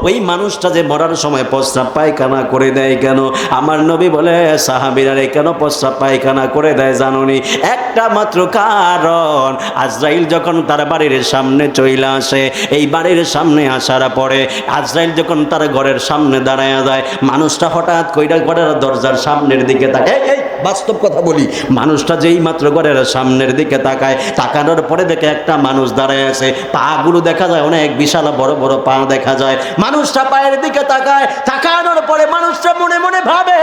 ওই মানুষটা যে মরার সময় প্রস্রাব পায়খানা করে দেয় কেন? আমার নবী বলে, সাহাবীরা রে, কেন প্রস্রাব পায়খানা করে দেয় জানোনি? একটা মাত্র কারণ, আজরাইল যখন তার বাড়ির সামনে চইলা আসে, এই বাড়ির সামনে আসার পরে আজরাইল যখন তার ঘরের সামনে দাঁড়ায় যায়, মানুষটা হঠাৎ কইরা ঘরের দরজার সামনের দিকে তাকায়। এই বাস্তব কথা বলি, মানুষটা যেই মাত্র ঘরের সামনের দিকে তাকায়, তাকানোর পরে দেখে একটা মানুষ দাঁড়ায় আছে, পাগুলো দেখা যায় অনেক বিশাল বড় বড় পা দেখা যায়। মানুষটা পায়ের দিকে তাকায়, তাকানোর পরে মানুষটা মনে মনে ভাবে,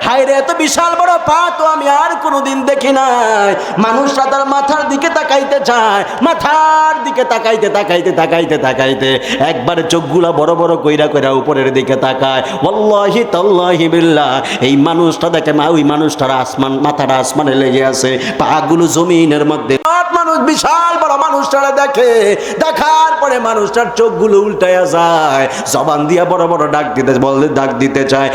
হায় রে, এত বিশাল বড় পা তো আমি আর কোনোদিন দেখি নাই। মানুষটা তার মাথার দিকে তাকাইতে চায়, মাথার দিকে তাকাইতে তাকাইতে তাকাইতে তাকাইতে একবার চোখগুলা বড় বড় কইরা কইরা উপরের দিকে তাকায়। ওয়াল্লাহি তাল্লাহি বিল্লাহ, এই মানুষটা দেখে ওই মানুষটার আসমান, মাথাটা আসমানে লেগে আছে, পাগুলো জমিনের মধ্যে। মানুষ বিশাল বড় মানুষটারে দেখে, দেখার পরে মানুষটার চোখগুলো উল্টায়া যায়, জবান দিয়া বড় বড় ডাক দিতে বলতে ডাক দিতে চায়,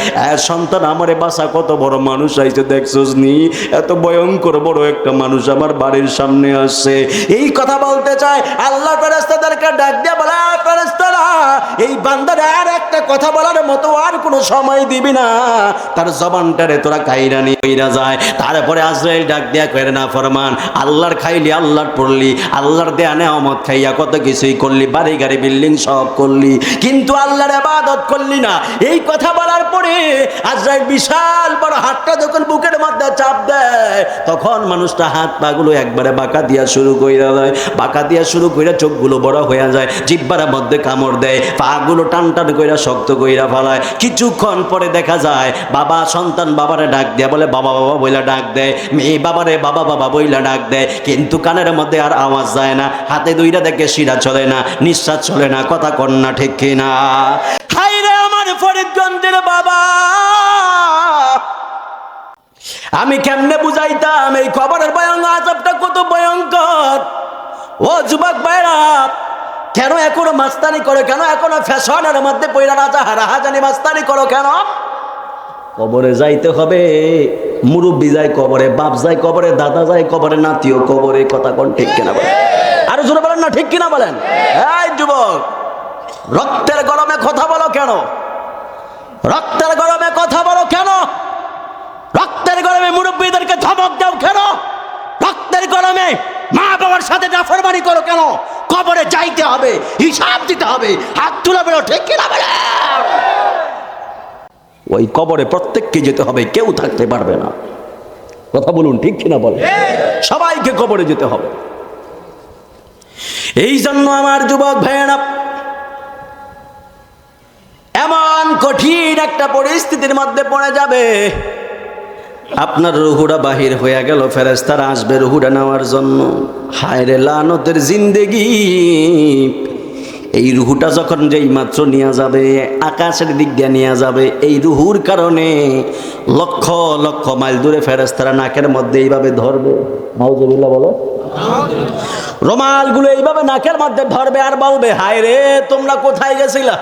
সন্তান আমারে বাসা, কত বড় মানুষ আইছে দেখছস নি? এত ভয়ঙ্কর বড় একটা মানুষ আমার বাড়ির সামনে আসছে। এই কথা বলতে চায়, আল্লাহ ফেরেশতাদেরকে ডাক দিয়া বলে, ফেরেশতারা, এই বান্দার আর একটা কথা বলার মতো আর কোনো সময় দিবি না, তার জবানটারে তোরা কাইরা নিয়ে যায়। তারপরে আজরাইল ডাক দিয়া কইরে, না ফরমান, আল্লাহর খাইলি, আল্লাহর পড়লি, আল্লাহর দেয়া নেয়ামত খাইয়া কত কিছুই করলি, বাড়ি গাড়ি বিল্ডিং সব করলি, কিন্তু আল্লাহর ইবাদত করলি না। এই কথা বলার পরে আজরাইল বিশাল বড় হাতটা যখন বুকের মধ্যে চাপ দেয়, তখন মানুষটা হাত পাগুলো একবারে বাঁকা দিয়া শুরু কইরা দেয়, বাঁকা দিয়া শুরু কইরা চোখগুলো বড় হয়ে যায়, জিহ্বার মধ্যে কামড় দেয়, পাগুলো টান টান কইরা শক্ত কইরা ফেলায়। কিছুক্ষণ পরে দেখা যায় বাবা সন্তান বাবারে ডাক দেয়া বলে, বাবা বাবা বইলা ডাক দেয়, মেয়ে বাবারে বাবা বাবা বইলা ডাক দেয়, কিন্তু কানের মধ্যে আর আওয়াজ যায় না, হাতে দুইটা দেখে শিরা চলে না, নিঃশ্বাস চলে না, কথা কন্যা ঠিক কিনা? হাই রে আমার ফরিদগঞ্জের বাবা, আমি কেমনে বুঝাইতাম এই খবরের ভয়ঙ্কর আযাবটা কত ভয়ঙ্কর। ও যুবক ভাইরা, কেন এখনো মাস্তানি করো? কেন এখনো ফ্যাশনের মধ্যে পয়লা রাজা হারাহাজানি মাস্তানি করো কেন? কবরে যাইতে হবে, মুরব্বী যায় কবরে, বাপ যায় কবরে, দাদা যায় কবরে, নাতিও কবরে, কথা কোন ঠিক কিনা বলেন? আরো জোরে বলেন না, ঠিক কিনা বলেন? এই যুবক, রক্তের গরমে কথা বলো কেন? রক্তের গরমে কথা বলো কেন? রক্তের গরমে মুরব্বীদেরকে ধমক দাও কেন? রক্তের গরমে মা বাবার সাথে নাফরমানি করো কেন? কবরে যাইতে হবে, হিসাব দিতে হবে, হাত তুলে বেরো, ঠিক কিনা বলেন? ওই কবরে প্রত্যেককে যেতে হবে, কেউ থাকতে পারবে না। কথা বলুন, ঠিক কিনা বলেন? সবাইকে কবরে যেতে হবে। এই জন্য আমার যুবক ভাইয়েরা, এমন কঠিন একটা পরিস্থিতির মধ্যে পড়ে যাবে, আপনার রুহুটা বাহির হয়ে গেল, ফেরেশতারা আসবে রুহুটা নেওয়ার জন্য। হায় রে লানতের জিন্দেগি! এই রুহুটা যখন যেই মাত্র নিয়ে যাবে, আকাশের দিক দিয়ে নিয়ে যাবে, এই রুহুর কারণে লক্ষ লক্ষ মাইল দূরে ফেরেশতারা নাকের মধ্যে এইভাবে ধরবে। নাউজুবিল্লাহ বলো। রুমালগুলো এইভাবে নাকের মধ্যে ধরবে আর বলবে, হায় রে তোমরা কোথায় গেছিলা?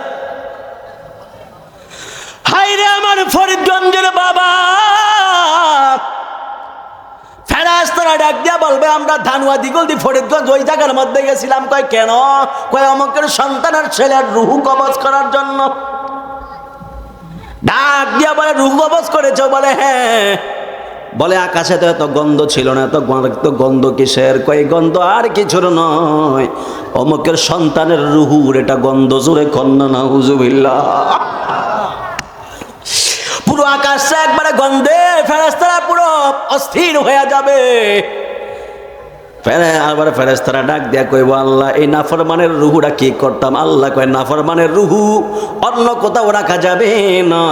হায় রে আমার ফরিদগঞ্জের বাবা! ফেরেশতারা ডাক দিয়া বলবে, আমরা ধানুয়া দিগলদি ফরিদগঞ্জ ওই জায়গার মধ্যে গেছিলাম। কয় কেন? কয় অমুকের সন্তানের ছেলের রুহু কবজ করার জন্য। ডাক দিয়া বলে, রুহু কবজ করেছ? বলে হ্যাঁ। বলে আকাশে তো এত গন্ধ ছিল না, এত গন্ধ কিসের? কয় গন্ধ আর কিছুর নয়, অমুকের সন্তানের রুহুর এটা গন্ধ। জোরে কন্যা নাউজুবিল্লাহ। পুরো আকাশে একবারে গন্ধে ফেরেশতারা পুরো অস্থির হয়ে যাবে। আবার ফেরেশতারা ডাক দিয়া কইব, আল্লাহ এই নাফরমানের রুহুটা কি করতাম? আল্লাহ কয়, নাফরমানের রুহু অন্য কোথাও রাখা যাবে না,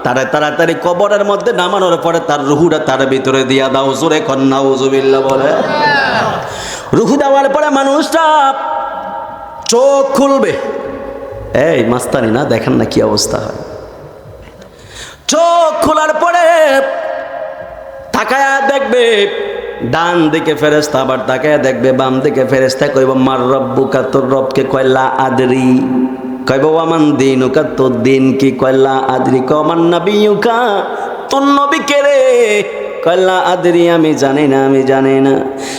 তারা তাড়াতাড়ি কবরের মধ্যে নামানোর পরে তার রুহুটা তার ভিতরে দিয়া দাও। জোরে কন্যা নাউজুবিল্লাহ বলে। রুহু দেওয়ার পরে মানুষটা চোখ খুলবে। এই মাস্তানি না, দেখেন না কি অবস্থা হয়। চোখ খোলার পরে তাকায়া দেখবে ডান দিকে ফেরেশতা, আবার তাকায়া দেখবে বাম দিকে ফেরেশতা। কইব, মার রব্বুকা, তোর রবকে? কয় লা আদরি। কইব, ওয়ামান দিনুকা, তোর দিন কি? কয় লা আদরি। কয় মান নাবিয়ুকা, তোর নবী কে রে? কয় লা আদরি, আমি জানি না, আমি জানি না।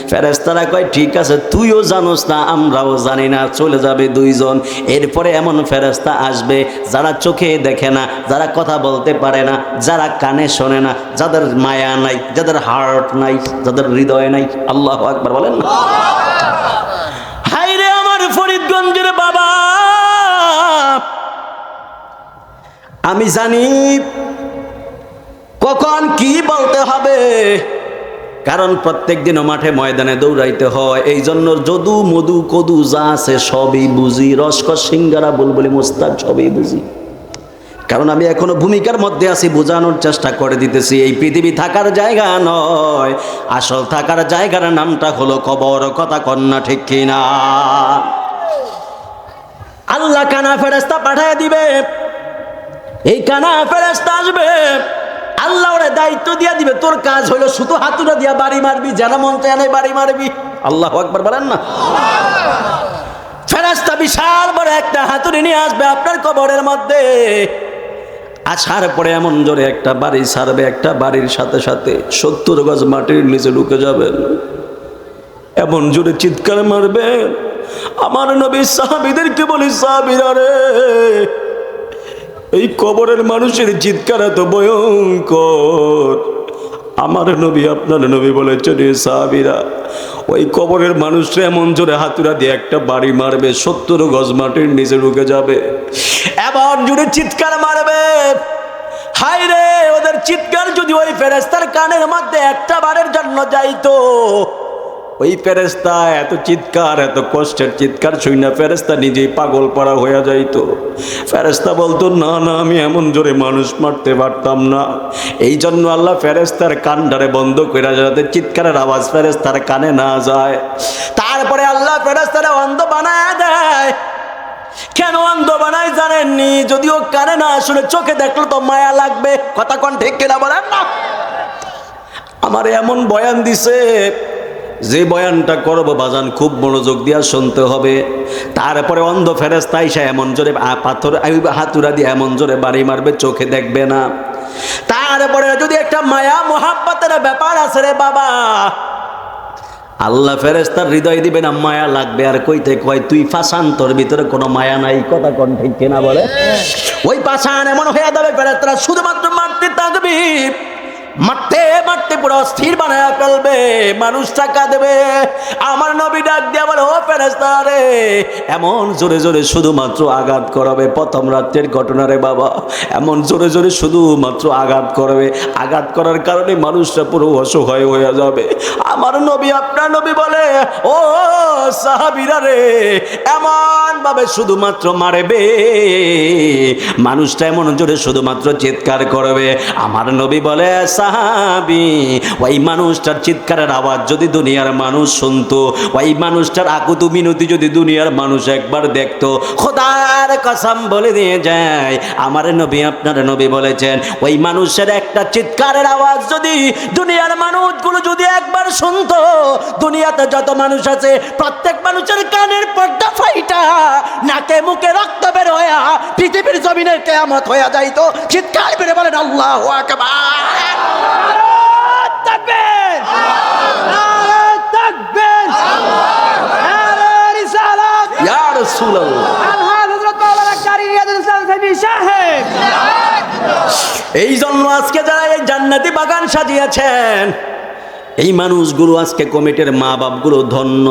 ফেরেশতারা কয়, ঠিক আছে, তুইও জানোস না, আমরাও জানি না। চলে যাবে দুইজন। এরপরে এমন ফেরেশতা আসবে যারা চোখে দেখে না, যারা কথা বলতে পারে না, যারা কানে শোনে না, যাদের মায়া নাই, যাদের হার্ট নাই, যাদের হৃদয় নাই। আল্লাহু আকবার বলেন না। হায় রে আমার ফরিদগঞ্জের বাবা! আমি জানি কখন কি বলতে হবে, কারণ প্রত্যেক দিনও মাঠে ময়দানে দৌড়াইতে হয়। এই জন্য যদু মধু কদু যা আছে সবই বুঝি, রসকস সিঙ্গারা বুলবুলি মোস্তাক সবই বুঝি। কারণ আমি এখনো ভূমিকার মধ্যে আছি, বোঝানোর চেষ্টা করে দিতেছি এই পৃথিবী থাকার জায়গা নয়, আসল থাকার জায়গার নামটা হলো কবর। কথা কন্যা ঠিক কিনা? আল্লাহ কানা ফেরেশতা পাঠিয়ে দিবে। এই কানা ফেরেশতা আসবে, আল্লাহ ওরে দায়িত্ব দিয়া দিবে, তোর কাজ হলো শুধু হাতুড়া দিয়া বাড়ি মারবি, যারা মন চায় না বাড়ি মারবি। আল্লাহু আকবার বলেন না। ফেরেশতা বিশাল বড় একটা হাতুড়ি নিয়ে আসবে আপনার কবরের মধ্যে। আসার পরে এমন জোরে একটা বাড়ি ছাড়বে, একটা বাড়ির সাথে সাথে 70 গজ মাটির নিচে ঢুকে যাবেন। এমন জোরে চিৎকার মারবে, আমার নবী সাহাবীদেরকে বলি, সাহাবীরা রে, এই কবরের মানুষের চিৎকার এত ভয়ঙ্কর। আমার নবী, আপনার নবী বলেছেন, সাহাবীরা, ওই কবরের মানুষরা এমন জোরে হাতুড়া দিয়ে একটা বাড়ি মারবে, 70 গজ মাটির নিচে ঢুকে যাবে। এমন জোরে চিৎকার মারবে, হায় রে, ওদের চিৎকার যদি ওই ফেরেশতার কানের মধ্যে একটা বারের জন্য যাইতো, ওই ফেরেশতা এত চিৎকার, এত কষ্টের চিৎকার শুই না ফেরেশতা নিজেই পাগল পাড়া হয়ে যাইতো। ফেরেশতা বলতো, না না, আমি এমন জোরে মানুষ মারতে পারতাম না। এই জন্য আল্লাহ ফেরেশতার কানটারে বন্ধ করে, যাতে চিৎকারের আওয়াজ ফেরেশতার কানে না যায়। তারপরে আল্লাহ ফেরেশতারে অন্ধ বানায় দেয়। কেন অন্ধ বানায় জানেননি? যদিও কানে না, আসলে চোখে দেখলে তো মায়া লাগবে। কথা কোন ঠিক কিনা বলেন না? আমার এমন বয়ান দিছে, যে বয়ানটা করবো বাজান খুব মনোযোগ দিয়া শুনতে হবে। তারপরে অন্ধ ফেরেশতা আইসা এমন জোরে পাথর হাতুড়া দিয়ে এমন জোরে বাড়ি মারবে, চোখে দেখবে না। তারপরে যদি একটা মায়া মোহাব্বতের ব্যাপার আছে রে বাবা, আল্লাহ ফেরেশতার হৃদয় দিবে না, মায়া লাগবে। আর কইতে কয়, তুই পাষাণ, তোর ভিতরে কোনো মায়া নাই। কথা কোন ঠিক কিনা বলে? ওই পাষাণ এমন হয়ে যাবে, ফেরেশতারা শুধুমাত্র মারতে থাকবি, মারতে মারতে পুরো অস্থির বানায় ফেলবে, মানুষটা কাঁদবে। আমার নবী ডাক দিয়ে বলে, ও ফেরেশতারা রে, এমন জোরে জোরে শুধুমাত্র আঘাত করাবে, প্রথম রাত্রের ঘটনা রে বাবা, এমন জোরে জোরে শুধুমাত্র আঘাত করবে, আঘাত করার কারণে মানুষটা পুরো অসহায় হয়ে যাবে। আমার নবী, আপনার নবী বলে, ও সাহাবীরা রে, এমন ভাবে শুধুমাত্র মারবে, মানুষটা এমন জোরে শুধুমাত্র চিৎকার করবে। আমার নবী বলে, সাহাবী, ওই মানুষটার চিৎকারের আওয়াজ যদি দুনিয়ার মানুষ শুনতো, ওই মানুষটার আকুতি মিনতি যদি দুনিয়ার মানুষ একবার দেখতো, খোদার কসম বলে দিয়ে যায়, আমার নবী, আপনার নবী বলেছেন, ওই মানুষের একটা চিৎকারের আওয়াজ যদি দুনিয়ার মানুষগুলো যদি একবার শুনতো, দুনিয়াতে যত মানুষ আছে প্রত্যেক মানুষের কানের পর্দা ফাইটা, নাকে মুখে রক্ত বের হইয়া পৃথিবীর জমিনের কিয়ামত হইয়া যাইতো। চিৎকার করে বলেন আল্লাহু আকবার। তাকবীর, নারে তাকবীর, নারে রিসালাত, ইয়া রাসূলুল্লাহ। হযরত মাওলানা কারি ইয়াদুল ইসলাম সাহেব সাহেব, এই জন্য আজকে যারা এই জান্নাতি বাগান সাজিয়েছেন, এই মানুষগুলো আজকে কমিটির মা বাপগুলো ধন্য,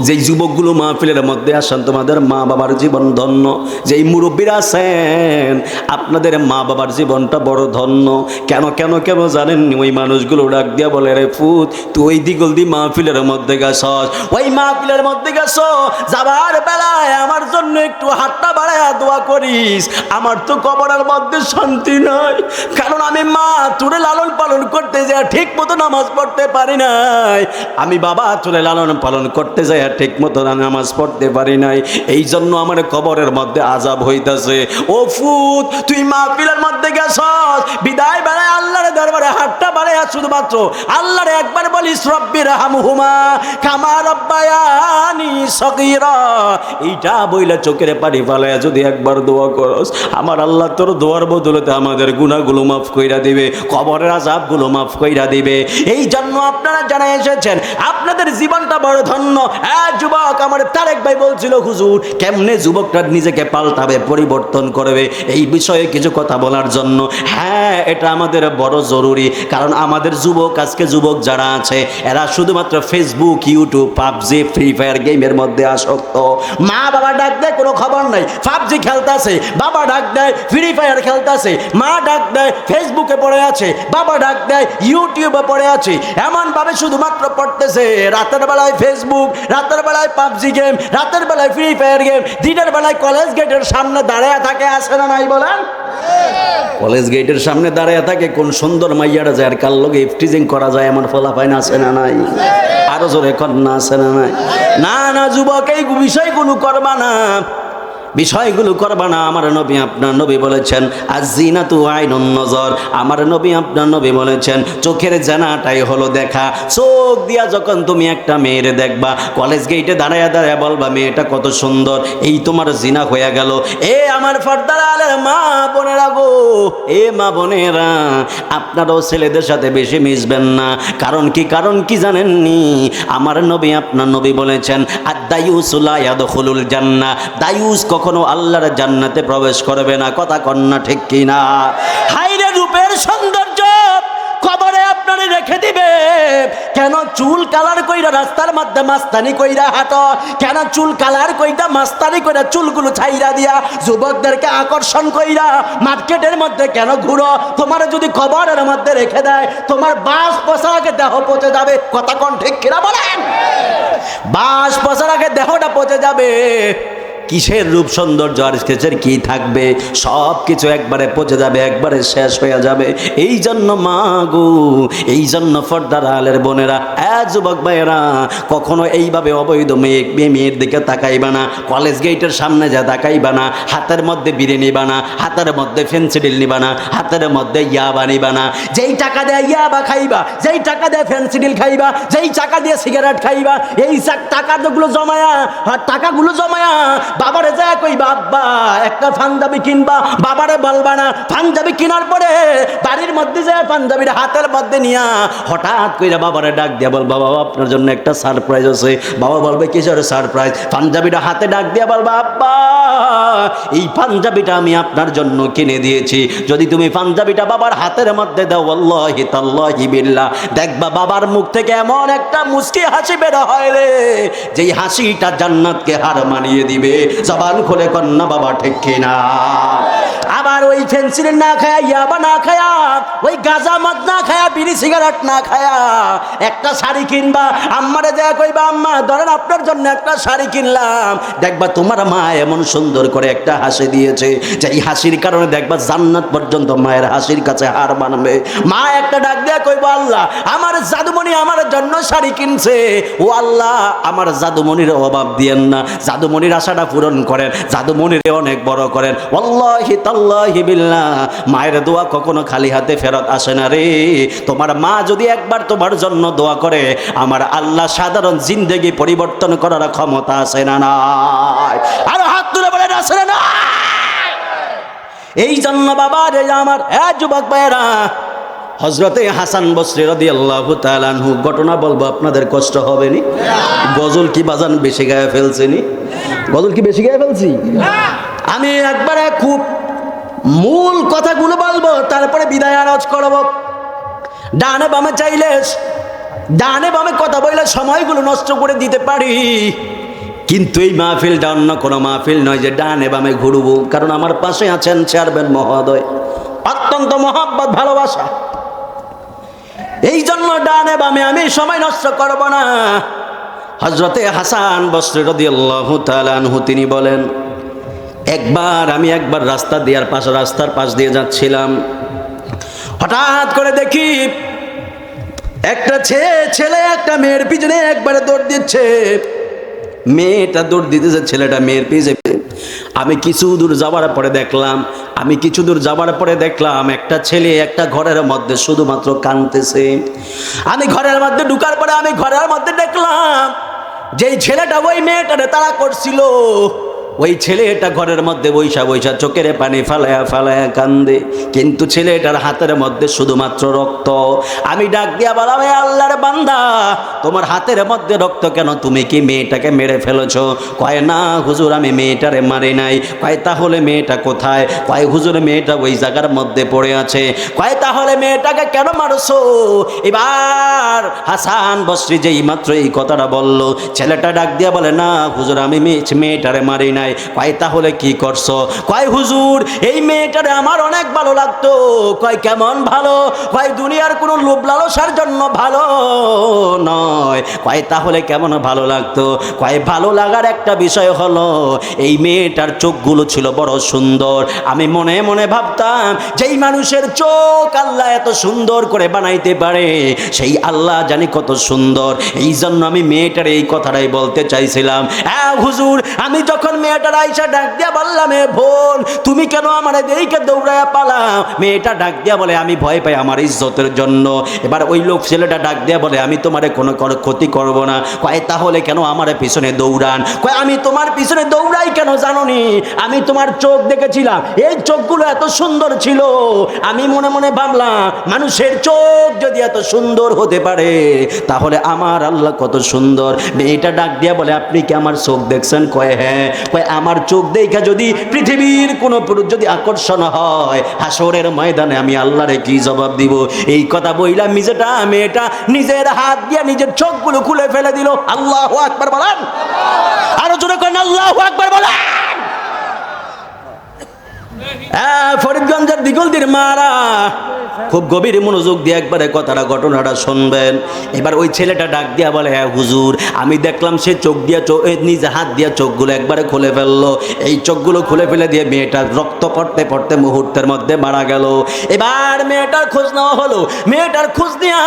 যেই যুবকগুলো মাহফিলের মধ্যে আসেন তোমাদের মা বাবার জীবন ধন্য, যেই মুরব্বীরা আছেন আপনাদের মা বাবার জীবনটা বড় ধন্য। কেন কেন কেন জানেন? ওই মানুষগুলো ডাক দিয়া বলে, রে ফুত, তুই ওই দিগলদি মাহফিলের মধ্যে গেছস, ওই মাহফিলের মধ্যে গেছো, যাবার বেলায় আমার জন্য একটু হাতটা বাড়ায়া দোয়া করিস। আমার তো কবরের মধ্যে শান্তি নাই, কারণ আমি মা তোরে লালন পালন করতে যাই ঠিক মতো নামাজ পড়তে পারি নাই, আমি বাবা তোরে লালন পালন করতে যাই ঠিক মতো নামাজ পড়তে পারি নাই, এই জন্য আমার কবরের মধ্যে আযাব হইতাছে। ও ফুত, তুই মাহফিলের মধ্যে গেছস, বিদায় বেলায় আল্লাহর দরবারে হাতটা বাড়ায়া শুধুমাত্র আল্লাহরে একবার বলিস, রব্বি রহমহুমা কামা রব্বায়ানি সগীরা, এইটা বইলা চোখের পানি ফালায়া যদি একবার দোয়া করস, আমার আল্লাহ তোর দোয়ার বদলতে আমাদের গুনাহগুলো মাফ কইরা দিবে, কবরের আযাবগুলো মাফ কইরা দিবে। এই জন্য আপনারা জানা এসেছেন, আপনাদের জীবনটা বড় ধন্য। যুবক, আমার তারেক ভাই বলছিল, হুজুর কেমনে যুবকটা নিজেকে পাল্টাবে, পরিবর্তন করবে, এই বিষয়ে কিছু কথা বলার জন্য। হ্যাঁ, এটা আমাদের বড় জরুরি, কারণ আমাদের যুবক, আজকে যুবক যারা আছে এরা শুধুমাত্র Facebook, YouTube, PUBG, free fire গেমের মধ্যে আসক্ত। মা বাবা ডাক দেয়, কোনো খবর নাই, পাবজি খেলতেছে, বাবা ডাক দেয় ফ্রি ফায়ার খেলতেছে, মা ডাক দেয় ফেসবুকে পড়ে আছে, বাবা ডাক দেয় ইউটিউবে পড়ে আছে, এমন ভাবে শুধুমাত্র পড়তেছে। রাতের বেলায় ফেসবুক, রাতের বেলায় পাবজি গেম, রাতের বেলায় ফ্রি ফায়ার গেম, দিনের বেলায় কলেজ গেটের সামনে দাঁড়ায় থাকে, আসে না নাই বলেন? কলেজ গেটের সামনে দাঁড়ায় থাকে, কোন সুন্দর মাইয়ারা যায় আর কার লগে ইফটিজিং করা যায়, এমন ফলাফাইন আছে না নাই? আরো জোরে কন্যা আছে না নাই? না না যুবক, এই বিষয়গুলো করবা না, বিষয়গুলো করবা না। আমার নবী, আপনার নবী বলেছেন, আয-যিনাতু আইনুন নজর, আমার নবী, আপনার নবী বলেছেন, চোখের জানাটাই হলো দেখা। চোখ দিয়া যখন তুমি একটা মেয়ের দেখবা, কলেজ গেটে দাঁড়ায়া দাঁড়ায়া বলবা, মেয়েটা কত সুন্দর, এই তোমার জিনা হয়ে গেল। এ আমার পর্দার আলের মা বোনেরা গো, এ মা বোনেরা, আপনারাও ছেলেদের সাথে বেশি মিশবেন না। কারণ কি? কারণ কি জানেননি? আমার নবী, আপনার নবী বলেছেন, আদ-দায়ুসু লা ইয়াদখুলুল জান্নাহ, দায়ুস কখনো আল্লাহর জান্নাতে প্রবেশ করবে না। কথা কন্যা ঠিক কিনা? হাইরে রূপের সৌন্দর্য কবরে আপনারে রেখে দিবে। কেন চুল কালার কইরা রাস্তার মধ্যে মাস্তানি কইরা হাঁটো? কেন চুল কালার কইরা মাস্তানি কইরা চুলগুলো ছাইরা দিয়া যুবকদেরকে আকর্ষণ কইরা মার্কেটের মধ্যে কেন ঘুরো? তোমার যদি কবরের মধ্যে রেখে দেয়, তোমার বাস পচার আগে দেহ পচে যাবে। কথা কোন ঠিক কিনা বলেন? বাস পচার আগে দেহটা পচে যাবে। কিসের রূপ সৌন্দর্য আর কিসের কি থাকবে? সব কিছু একবারে পচে যাবে, একবারে শেষ হয়ে যাবে। এই জন্য মা গো, এই জন্য পর্দার আলের বোনেরা, যুবক ভাইয়েরা, কখনো এইভাবে অবৈধ মেয়ের দিকে তাকাইবা না, কলেজ গেটের সামনে যা তাকাইবা না, হাতের মধ্যে বিড়ি নিবা না, হাতের মধ্যে ফেন্সিডিল নিবা না, হাতের মধ্যে ইয়াবা নিবা না। যেই টাকা দিয়ে ইয়াবা খাইবা, যেই টাকা দিয়ে ফেন্সিডিল খাইবা, যেই টাকা দিয়ে সিগারেট খাইবা, এই টাকাগুলো জমায়া বাবারে যা কইবা আব্বা একটা পাঞ্জাবি কিনবা, বাবারে বলবা না। পাঞ্জাবি কেনার পরে বাড়ির মধ্যে যায় পাঞ্জাবির হাতের মধ্যে নিয়া হঠাৎ কইরা বাবারে ডাক দিয়া বলবা বাবা আপনার জন্য একটা সারপ্রাইজ আছে। বাবা বলবে কিসের সারপ্রাইজ? পাঞ্জাবিটা হাতে ডাক দিয়া বলবা আব্বা এই পাঞ্জাবিটা আমি আপনার জন্য কিনে দিয়েছি, যদি তুমি পাঞ্জাবিটা বাবার হাতের মধ্যে দাও আল্লাহি তাল্লাহি বিল্লাহ, দেখবা বাবার মুখ থেকে এমন একটা মুস্কি হাসি বের হয় রে, যেই হাসিটা জান্নাতকে হার মানিয়ে দিবে। জবান খুলে কন্যা বাবা ঠিক কিনা? আবার ওই ফেন্সিল না খায়া, ইয়াবা না খায়া, ওই গাঁজা মদ না খায়া, বিড়ি সিগারেট না খায়া একটা শাড়ি কিনবা, আম্মারে দেয়া কইবা আম্মা ধরেন আপনার জন্য একটা শাড়ি কিনলাম, দেখবা তোমার মা এমন সুন্দর করে একটা হাসি দিয়েছে, যে এই হাসির কারণে দেখবা জান্নাত পর্যন্ত মায়ের হাসির কাছে হার মানবে। মা একটা ডাক দেয়া কইবা আল্লাহ আমার জাদুমণি আমার জন্য শাড়ি কিনছে, ও আল্লাহ আমার জাদুমণির অভাব দিয়েন না, জাদুমণির আশাটা পূরণ করেন, জাদুমণির অনেক বড় করেন। ওয়াল্লাহি তাল্লাহি বিল্লাহ মায়ের দোয়া কখনো খালি হাতে ফেরত আসে না রে। তোমার মা যদি একবার তোমার জন্য দোয়া করে, আমার আল্লাহ সাধারণ জিন্দেগি পরিবর্তন করার ক্ষমতা আছে না নাই? আর হাত তুলে বলেন আছে না নাই? এই জন্য বাবা রে আমার যুবক ভাইরা, হযরতে হাসান বসরি রাদিয়াল্লাহু তাআলা আনহু ঘটনা বলবো, আপনাদের কষ্ট হবে নি? গজল কি বাজান বেশি গায়ে ফেলছেনি? গজল কি বেশি গায়ে ফেলছি? আমি একবারে খুব মূল কথাগুলো বলবো, তারপরে বিদায় আরজ করব। ডানে বামে চাইলে, ডানে বামে কথা বললে সময়গুলো নষ্ট করে দিতে পারি, কিন্তু এই মাহফিলটা অন্য কোনো মাহফিল নয় যে ডানে বামে ঘুরবো, কারণ আমার পাশে আছেন চেয়ারম্যান মহোদয়, অত্যন্ত মহব্বত ভালোবাসা, এই জন্য ডানে বামে আমি সময় নষ্ট করব না। হযরতে হাসান বসরি রাদিয়াল্লাহু তাআলা আনহু তিনি বলেন, আমি একবার রাস্তার পাশ দিয়ে যাচ্ছিলাম, হঠাৎ করে দেখি একটা ছেলে একটা মেয়ের পিছনে একবারে দৌড় দিচ্ছে, মেয়েটা দৌড় দিতেছে, ছেলেটা মেয়ের পিছনে। আমি কিছু দূর যাওয়ার পরে দেখলাম একটা ছেলে একটা ঘরের মধ্যে শুধুমাত্র কাঁদতেছে। আমি ঘরের মধ্যে ঢুকার পরে আমি ঘরের মধ্যে দেখলাম যেই ছেলেটা ওই মেয়েটারে তাড়া করছিল, ওই ছেলেটা ঘরের মধ্যে বৈশা চোখের পানি ফালায়া কান্দে, কিন্তু ছেলেটার হাতের মধ্যে শুধুমাত্র রক্ত। আমি ডাক দিয়া বললাম, আল্লাহর বান্দা তোমার হাতের মধ্যে রক্ত কেন? তুমি কি মেয়েটাকে মেরে ফেলেছো? কয় না হুজুর আমি মেয়েটারে মারি নাই। কয় তাহলে মেয়েটা কোথায়? কয় হুজুর মেয়েটা ওই জায়গার মধ্যে পড়ে আছে। কয় তাহলে মেয়েটাকে কেন মারছো? এবার হাসান বসরি যেই মাত্র এই কথাটা বলল, ছেলেটা ডাক দিয়া বলে, না হুজুর আমি মেয়েটারে মারি নাই। কয় তাহলে কি করছো? কয় হুজুর এই মেয়েটারে আমার অনেক ভালো লাগতো। কয় কেমন ভালো? কয় দুনিয়ার কোনো লোভ লালসার জন্য ভালো নয়। কয় তাহলে কেমন ভালো লাগতো? কয় ভালো লাগার একটা বিষয় হলো এই মেয়েটার চোখগুলো ছিল বড় সুন্দর। আমি মনে মনে ভাবতাম যেই মানুষের চোখ আল্লাহ এত সুন্দর করে বানাইতে পারে, সেই আল্লাহ জানি কত সুন্দর। এই জন্য আমি মেয়েটার এই কথাটাই বলতে চাইছিলাম। হুজুর আমি যখন মেয়েটার আইসা ডাক দিয়া বললাম, এ বোন তুমি কেন আমার দেইকে দৌড়ায়া পালাও? মেয়েটা ডাক দিয়া বলে, আমি ভয় পাই আমার ইজ্জতের জন্য। এবার ওই লোক ছেলেটা ডাক দিয়া বলে, আমি তোমারে কোনো ক্ষতি করব না। কয় তাহলে কেন আমার পিছনে দৌড়ান? কয় আমি তোমার পিছনে দৌড়াই কেন জানোনি? আমি তোমার চোখ দেখেছিলাম, এই চোখগুলো এত সুন্দর ছিল। আমি মনে মনে ভাবলাম মানুষের চোখ যদি এত সুন্দর হতে পারে তাহলে আমার আল্লাহ কত সুন্দর। মেয়েটা ডাক দিয়া বলে, আপনি কি আমার চোখ দেখছেন? কয় হ্যাঁ। কয় আমার চোখ দেখা যদি পৃথিবীর কোনো পুরুষ যদি আকর্ষণ হয়, হাসরের ময়দানে আমি আল্লাহরে কি জবাব দিব? এই কথা বইলাম মেয়েটা নিজের হাত দিয়ে নিজের চোখগুলো খুলে ফেলে দিল। আল্লাহু আকবার বলেন, আরো জোরে করেন আল্লাহু আকবার বলেন। ফরিদগঞ্জের দিগলদির মারা খুব গভীর মনোযোগ দিয়ে একবারে ঘটনাটা শুনবেন। এবার ওই ছেলেটা ডাক দিয়া বলে, হ্যাঁ হুজুর আমি দেখলাম সে চোখ দিয়া নিজে হাত দিয়া চোখগুলো একবারে খুলে ফেললো। এই চোখগুলো খুলে ফেলে দিয়ে মেয়েটার রক্ত পড়তে পড়তে মুহূর্তের মধ্যে মারা গেল। এবার মেয়েটার খোঁজ নেওয়া হলো, মেয়েটার খোঁজ নেওয়া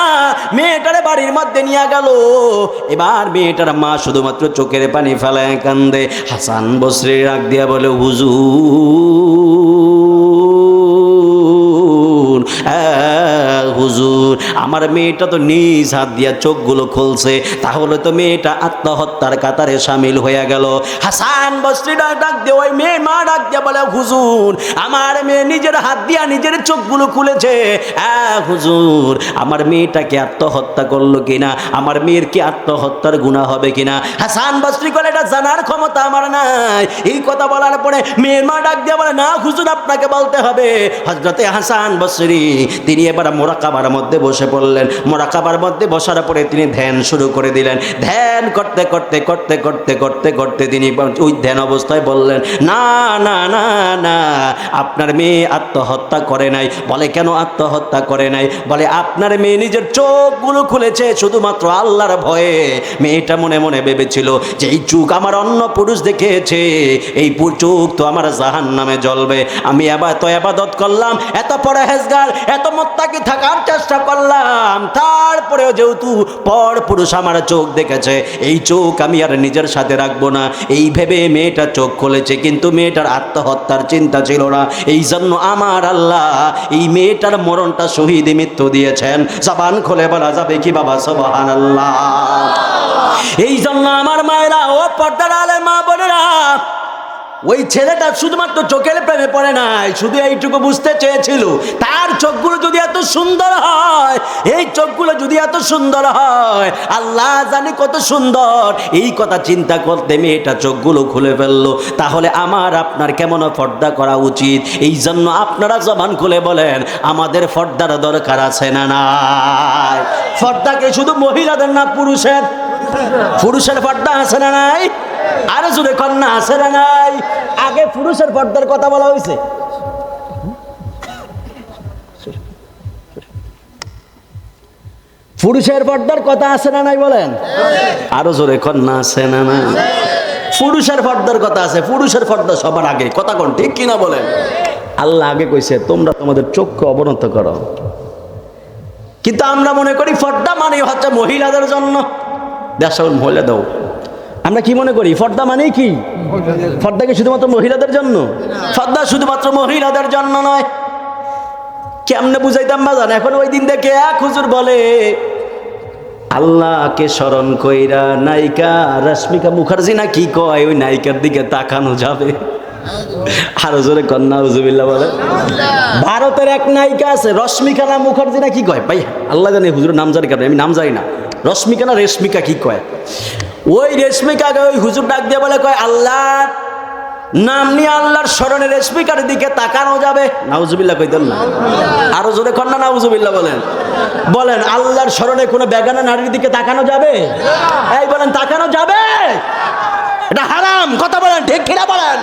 মেয়েটারে বাড়ির মধ্যে নিয়ে গেল। এবার মেয়েটার মা শুধুমাত্র চোখের পানি ফেলায় কান্দে। হাসান বসরি ডাক দিয়া বলে, হুজুর হুজুর আমার মেয়েটা তো নিজ হাত দিয়া চোখগুলো খুলছে, তাহলে তো মেয়েটা আত্মহত্যার কাতারে সামিল হয়ে গেল। হাসান বসরি ডাক দিয়ে ওই মেয়ে মা ডাক দিয়ে বলে, হুজুর আমার মেয়ে নিজের হাত দিয়া নিজের চোখগুলো খুলেছে। হুজুর আমার মেয়েটাকে আত্মহত্যা করলো কিনা, আমার মেয়ের কি আত্মহত্যার গুনাহ হবে কিনা? হাসান বসরি বলে, এটা জানার ক্ষমতা আমার নাই। এই কথা বলার পরে মেয়ের মা ডাক দিয়ে বলে, না হুজুর আপনাকে বলতে হবে। হযরতে হাসান বসরি তিনি এবার মোরাকাবার মধ্যে বসে পড়লেন। মোরাকাবার মধ্যে বসার পরে তিনি ধ্যান শুরু করে দিলেন। ধ্যান করতে করতে করতে করতে করতে করতে তিনি ওই ধ্যান অবস্থায় বললেন, না না না না আপনার মেয়ে আত্মহত্যা করে নাই। বলে কেন আত্মহত্যা করে নাই? বলে আপনার মেয়ে নিজের চোখগুলো খুলেছে শুধুমাত্র আল্লাহর ভয়ে। মেয়েটা মনে মনে ভেবেছিল যে এই চোখ আমার অন্য পুরুষ দেখেছে, এই চোখ তো আমার জাহান্নামে জ্বলবে। আমি এত ইবাদত করলাম, এত পরহেজগার, এত মুত্তাকি থাকার চেষ্টা করলাম, তারপরেও যেহেতু পর পুরুষ আমার চোখ দেখেছে, এই চোখ আমি আর নিজের সাথে রাখবো না। এই ভেবে মেয়েটা চোখ খুলেছে, কিন্তু মেয়েটার আত্মহত্যার চিন্তা ছিল না। এই জন্য আমার আল্লাহ এই মেয়েটার মরণটা শহীদ মৃত্যু দিয়েছেন। জবান খুলে বলা যাবে কি বাবা সুবহানাল্লাহ? এই জন্য আমার মায়েরা ও পর্দার আলের মা বোনেরা, ওই ছেলেটা শুধুমাত্র চোখের প্রেমে পড়ে নাই, শুধু এইটুকু বুঝতে চেয়েছিল তার চোখগুলো যদি এত সুন্দর হয়, এই চোখগুলো যদি এত সুন্দর হয়, আল্লাহ জানি কত সুন্দর। এই কথা চিন্তা করতে মেয়েটা চোখগুলো খুলে ফেললো। তাহলে আমার আপনার কেমন পর্দা করা উচিত? এই জন্য আপনারা জবান খুলে বলেন, আমাদের পর্দার দরকার আছে না নাই? পর্দাকে শুধু মহিলাদের না, পুরুষের পুরুষের পর্দা আছে না নাই? আরে জোরে কন্যা আছে না নাই? আগে পুরুষের পর্দার কথা বলা হয়েছে। পুরুষের পর্দার কথা আছে না নাই বলেন? আরো জোরে কন্যা আছে না নাই? পুরুষের পর্দার কথা আছে। পুরুষের পর্দা সবার আগে, কথা কোন ঠিক কিনা বলেন? আল্লাহ আগে কইছে তোমরা তোমাদের চোখকে অবনত করো, কিন্তু আমরা মনে করি পর্দা মানে হচ্ছে মহিলাদের জন্য। দেশ মহিলা দাও, আমরা কি মনে করি পর্দা মানে কি? পর্দা কি শুধুমাত্র মহিলাদের জন্য? পর্দা শুধুমাত্র মহিলাদের জন্য নয়। কেমনে বুঝাইতাম বাজান? এখন ওই দিন দেখে এক হুজুর বলে, আল্লাহকে স্মরণ কইরা নায়িকা রশ্মিকা মুখার্জি না কি কয়, ওই নায়িকার দিকে তাকানো যাবে। আরো জোরে কন্যা উজুবিল্লাহ বলে। ভারতের এক নায়িকা আছে রশ্মিকা না মুখার্জি না কি কয়, ভাই আল্লাহ জানে, হুজুরের নাম জানি কেন, আমি নাম জানি না। রশ্মিকা না রেশমিকা কি কয়, ওই রেশমিকাকে ওই হুজুর ডাক দিয়ে বলে, কয় আল্লাহর নাম নিয়ে আল্লাহর স্মরণে রেশমিকার দিকে তাকানো যাবে। নাউজুবিল্লাহ কইতেন না? আরো জোরে কন্যা নাউজুবিল্লাহ বলেন। বলেন আল্লাহর স্মরণে কোনো বেগানা নারীর দিকে তাকানো যাবে? এই বলেন তাকানো যাবে? এটা হারাম। কথা বলেন ঠিক কিনা বলেন?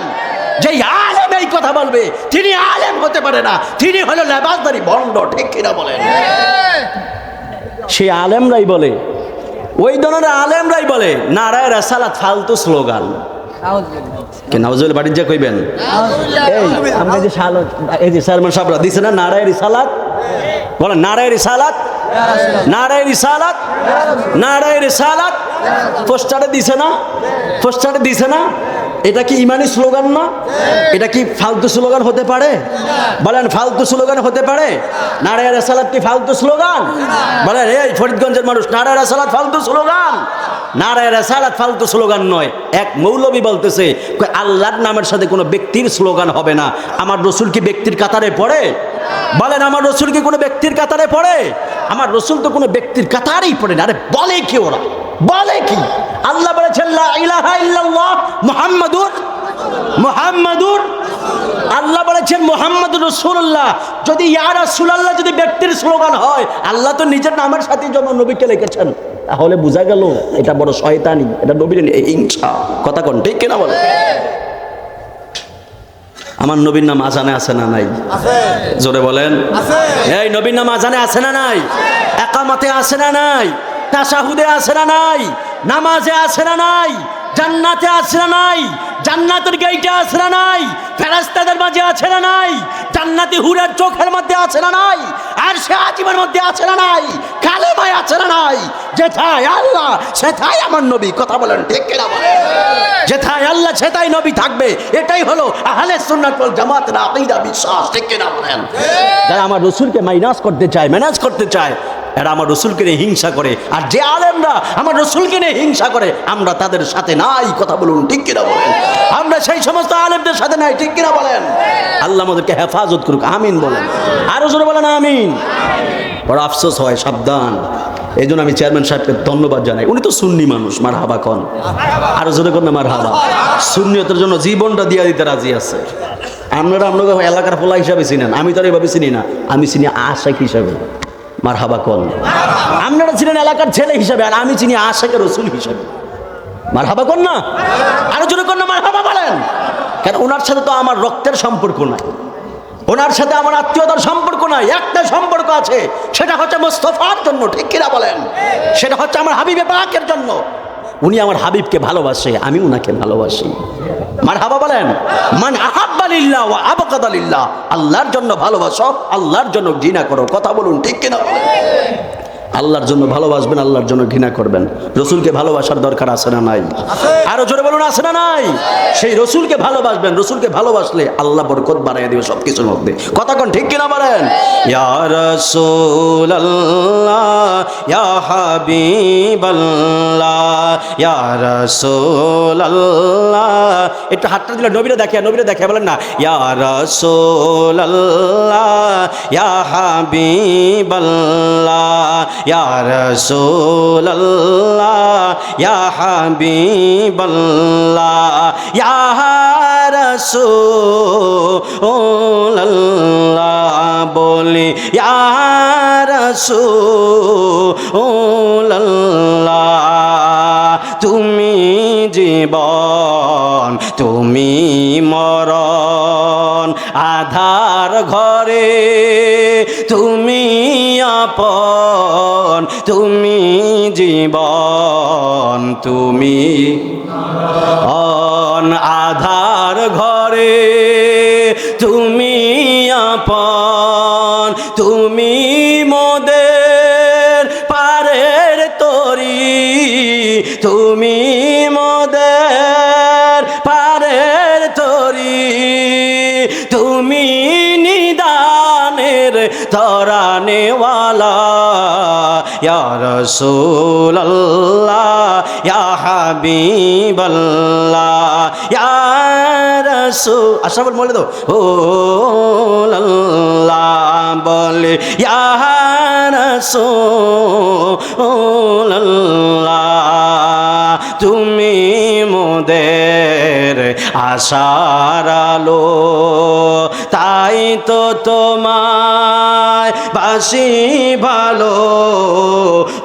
যে আলেম এই কথা বলবে তিনি আলেম হতে পারে না, তিনি হলো লেবাসদারি ভণ্ড। ঠিক কিনা বলেন? সেই আলেমরাই বলে, ওই ধরনের আলেমরাই বলে নারায়ে রিসালাত ফালতু স্লোগান। নাউজুবিল্লাহ বাড়ির যা কইবেন। এই আমরা যে এই যে সালমান সাহেবরা দিছে না নারায়ে রিসালাত, বলেন নারায়ে রিসালাত, নারায়ে রিসালাত, নারায়ে রিসালাত। পোস্টারে দিছে না, পোস্টারে দিছে না? এটা কি ইমানি স্লোগান না? এটা কি ফালতু স্লোগান হতে পারে? বলেন ফালতু স্লোগান হতে পারে? নারায়ে রিসালাত কি ফালতু স্লোগান? বলেন এই ফরিদগঞ্জের মানুষ, নারায়ে রিসালাত ফালতু স্লোগান? নারায়ে রিসালাত ফালতু স্লোগান নয়। এক মৌলবী বলতেছে আল্লাহর নামের সাথে কোনো ব্যক্তির স্লোগান হবে না। আমার রসুল কি ব্যক্তির কাতারে পড়ে? বলেন আমার রসুল কি কোনো ব্যক্তির কাতারে পড়ে? আমার রসুল তো কোনো ব্যক্তির কাতারেই পড়ে না। আরে বলে কি ওরা, বলে কি? আল্লাহ বলেছেন লা ইলাহা ইল্লাল্লাহ মুহাম্মাদুর মুহাম্মাদুর, আল্লাহ বলেছেন মুহাম্মাদুর রাসূলুল্লাহ। যদি ইয়া রাসূলুল্লাহ যদি ব্যক্তির স্লোগান হয়, আল্লাহ তো নিজের নামের সাথে জন্য নবীকে লিখেছেন, তাহলে বোঝা গেল এটা বড় শয়তানি, এটা নবীর হিংসা। কথা কোন ঠিক কিনা বলে? আমার নবীর নাম আজানে আছে না নাই? জোরে বলেন। এই নবীর নাম আজানে আছে না নাই? একামতে আছে না নাই? তাশাহুদে আছে না নাই? নামাজে আছে না নাই? জান্নাতে আছে না নাই? জান্নাতের গেইটে আছে না নাই? ফেরেশতাদের মাঝে আছে না নাই? জান্নাতি হুরের চোখের মধ্যে আছে না নাই? আর সে আজীবনের মধ্যে আছে না নাই, কালেমায় আছে না নাই, যেথায় আল্লাহ সেথায় আমার নবী। কথা বলেন ঠিক কিনা বলেন? যেথায় আল্লাহ সেথায় নবী থাকবে, এটাই হলো আহলে সুন্নাত ওয়াল জামাতের আকীদা, বিশ্বাস। ঠিক কিনা বলেন? যারা আমার রাসূলকে মাইনাস করতে চায়, ম্যানেজ করতে চায়, এরা আমার রসুলকে নিয়ে হিংসা করে। আর যে আলেমরা আমার রসুলকে নিয়ে হিংসা করে, আমরা তাদের সাথে নাই। কথা বলুন ঠিক কিনা বলেন? আমরা সেই সমস্ত আলেমদের সাথে নাই। ঠিক কিনা বলেন? আল্লাহ আমাদেরকে হেফাজত করুক, আমিন বলেন। আরো জোরে বলেন আমিন। বড় আফসোস হয়, সাবধান। এই জন্য আমি চেয়ারম্যান সাহেবকে ধন্যবাদ জানাই, উনি তো সুন্নি মানুষ। মার হাবা কন, আরো জোরে কন না মার হাবা। সুন্নিয়তের জন্য জীবনটা দিয়া দিতে রাজি আছে। আপনারা আপনাকে এলাকার ফোলা হিসাবে চিনেন, আমি তো এভাবে চিনি না, আমি চিনি আশেক হিসাবে। মারহাবা কোন? আপনারা ছিলেন এলাকার ছেলে হিসাবে, আর আমি চিনি আশেকের রাসূল হিসাবে। মারহাবা কোন না? আরো জোরে কোন না মারহাবা বলেন। কারণ ওনার সাথে তো আমার রক্তের সম্পর্ক নাই, ওনার সাথে আমার আত্মীয়তার সম্পর্ক নাই। একটা সম্পর্ক আছে, সেটা হচ্ছে মুস্তাফার জন্য। ঠিক কিনা বলেন? সেটা হচ্ছে আমার হাবিবে পাকের জন্য। উনি আমার হাবিবকে ভালোবাসে, আমি উনাকে ভালোবাসি। মারহাবা বলেন। মান আহাব্বা লিল্লাহ ওয়া আবগাদা লিল্লাহ, আল্লাহর জন্য ভালোবাসো, আল্লাহর জন্য ঘৃণা করো। কথা বলুন ঠিক কিনা বলেন? আল্লাহর জন্য ভালোবাসবেন, আল্লাহর জন্য ঘৃণা করবেন। রসুলকে ভালোবাসার দরকার আছে না নাই? আরো জোরে বলুন আছে না নাই? সেই রসুলকে ভালোবাসবেন, রসুলকে ভালোবাসলে আল্লাহ বরকত বাড়াইয়া দেবে সবকিছুর মধ্যে। কথা কোন ঠিক কিনা বলেন? ইয়া রাসূলুল্লাহ, ইয়া হাবিবাল্লাহ, ইয়া রাসূলুল্লাহ। একটু হাতটা দিলে নবীরে দেখে, নবীরে দেখে বলেন না, ইয়া রাসূলুল্লাহ, ইয়া হাবিবাল্লাহ, ইয়া রাসূলুল্লাহ, ইয়া হাবিবাল্লাহ, ইয়া রাসূলুল্লাহ। বলি ইয়া রাসূলুল্লাহ, তুমি জীবন, তুমি মরণ, আধার ঘরে তুমি আপন, তুমি জীবন, তুমি আধার ঘরে তুমি আপন, তুমি মোদের পারের তরি, তুমি মোদের পারের তরি, তুমি নিদানের তরানেওয়ালা। ইয়া রাসূলুল্লাহ, ইয়া হাবিবাল্লাহ, ইয়া রাসূল। আশরাফুল বলে দাও ও আল্লাহ, বলে ইয়া রাসূলুল্লাহ, তুমি মোদের আশার আলো, তাই তো তোমায় বাসি ভালো,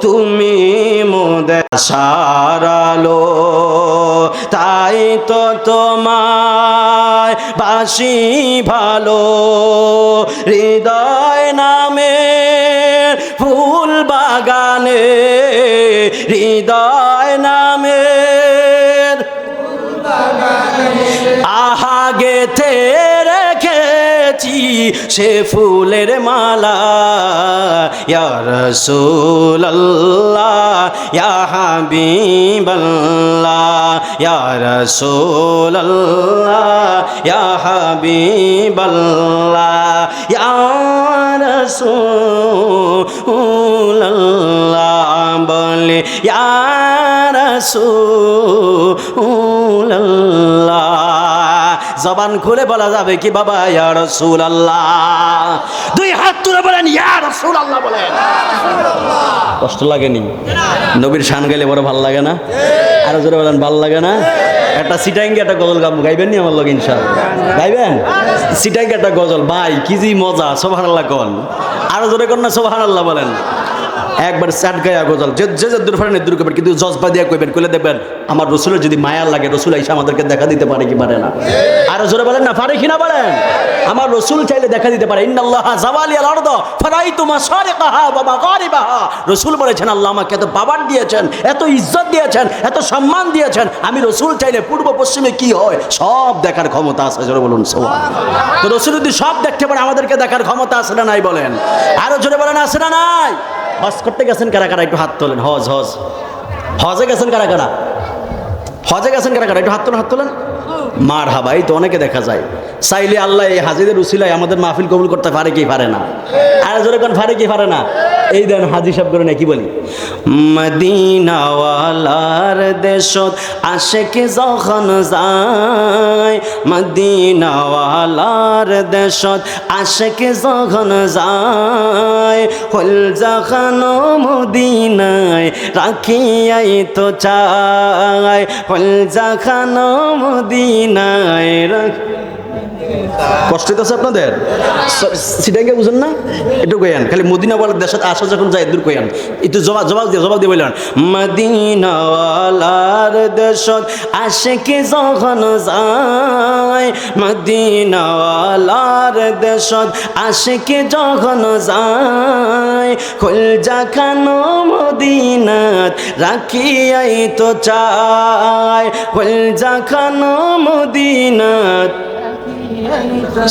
তুমি মোদের আশার আলো, তাই তো তোমায় বাসি ভালো। হৃদয় নামে ফুল বাগানে, হৃদয় নামের আহা গেথে রেখেছি সে ফুলের মালা। ইয়া রাসূলুল্লাহ, ইয়া হাবিবাল্লাহ, ইয়া রাসূলুল্লাহ, ইয়া হাবিবাল্লাহ, ইয়া রাসূলুল্লাহ, বলে ইয়া রাসূলুল্লাহ। জবান খুলে বলা যাবে কি বাবা ইয়া রাসূলুল্লাহ? দুই হাত তুলে বলেন ইয়া রাসূলুল্লাহ বলেন। কষ্ট লাগেনি? নবীর শান গাইলে বড় ভালো লাগে না? আরো জোরে বলেন ভালো লাগে না? একটা সিটাঙ্গে একটা গজল গাইবেন নি আমার লগে ইনশাআল্লাহ? গাইবেন? সিটাঙ্গে একটা গজল, ভাই কি জি মজা। সুবহানাল্লাহ কোন, আরো জোরে কোন না সুবহানাল্লাহ বলেন। একবার স্যাট গায়া গজল যে যে দূর ফারেন দূর করবেন, কিন্তু জজবা দিয়া কইবেন, কইলে দেখবেন আমার রসুলের যদি মায়া লাগে, রসুল এসে আমাদেরকে দেখা দিতে পারে কি পারে না? আরো জোরে বলেন না, পারে কি না বলেন? আমার রসুল চাইলে দেখা দিতে পারে। ইন্নাল্লাহা জাওয়ালিয়াল আরদ ফারাইতু মাশারিকাহা ওয়া মাগারিবাহা। রসুল বলেছেন আল্লাহ আমাকে এত পাওয়ার দিয়েছেন, এত ইজ্জত দিয়েছেন, এত সম্মান দিয়েছেন, আমি রসুল চাইলে পূর্ব পশ্চিমে কি হয় সব দেখার ক্ষমতা আছে। জোরে বলুন সুবহানাল্লাহ। তো রসুল যদি সব দেখতে পারে, আমাদেরকে দেখার ক্ষমতা আছে না নাই বলেন? আরো জোরে বলেন আছে না নাই? হজ করতে গেছেন কারা কারা একটু হাত তোলেন। হজে গেছেন কারা কারা? হজে গেছেন কারা কারা একটু হাত তোলেন, হাত তোলেন। মার হাবা, এই তো অনেকে দেখা যায়। চাইলে আল্লাহ এই হাজিদের উসিলায় আমাদের মাহফিল কবুল করতে পারে কি পারে না? আর জোরে কোন পারে কি পারে না? এই দেন হাজি সাহেব করে কি বলি, মদিনাওয়ালার দেশত আশেকে যখন যায়, মদিনাওয়ালার দেশত আশেকে যখন যায়, হল যখন মদিনায় রাখিয়াই তো চায়, হল যখন মদিনায় রাখি। কষ্ট হইতেছে আপনাদের? সিটাকে বুঝেন না? একটু কইয়ান, খালি মদিনাওয়ালার দেশে আসা যখন যায় দূর কইয়ান, একটু জবাব দিয়ে বললেন, মদিনাওয়ালার দেশত আশেকে যখন যায়, মদিনাওয়ালার দেশত আশেকে যখন যায়, কলজা খানো মদিনাত রাখিয়াই তো চায়, কলজা খানো মদিনাত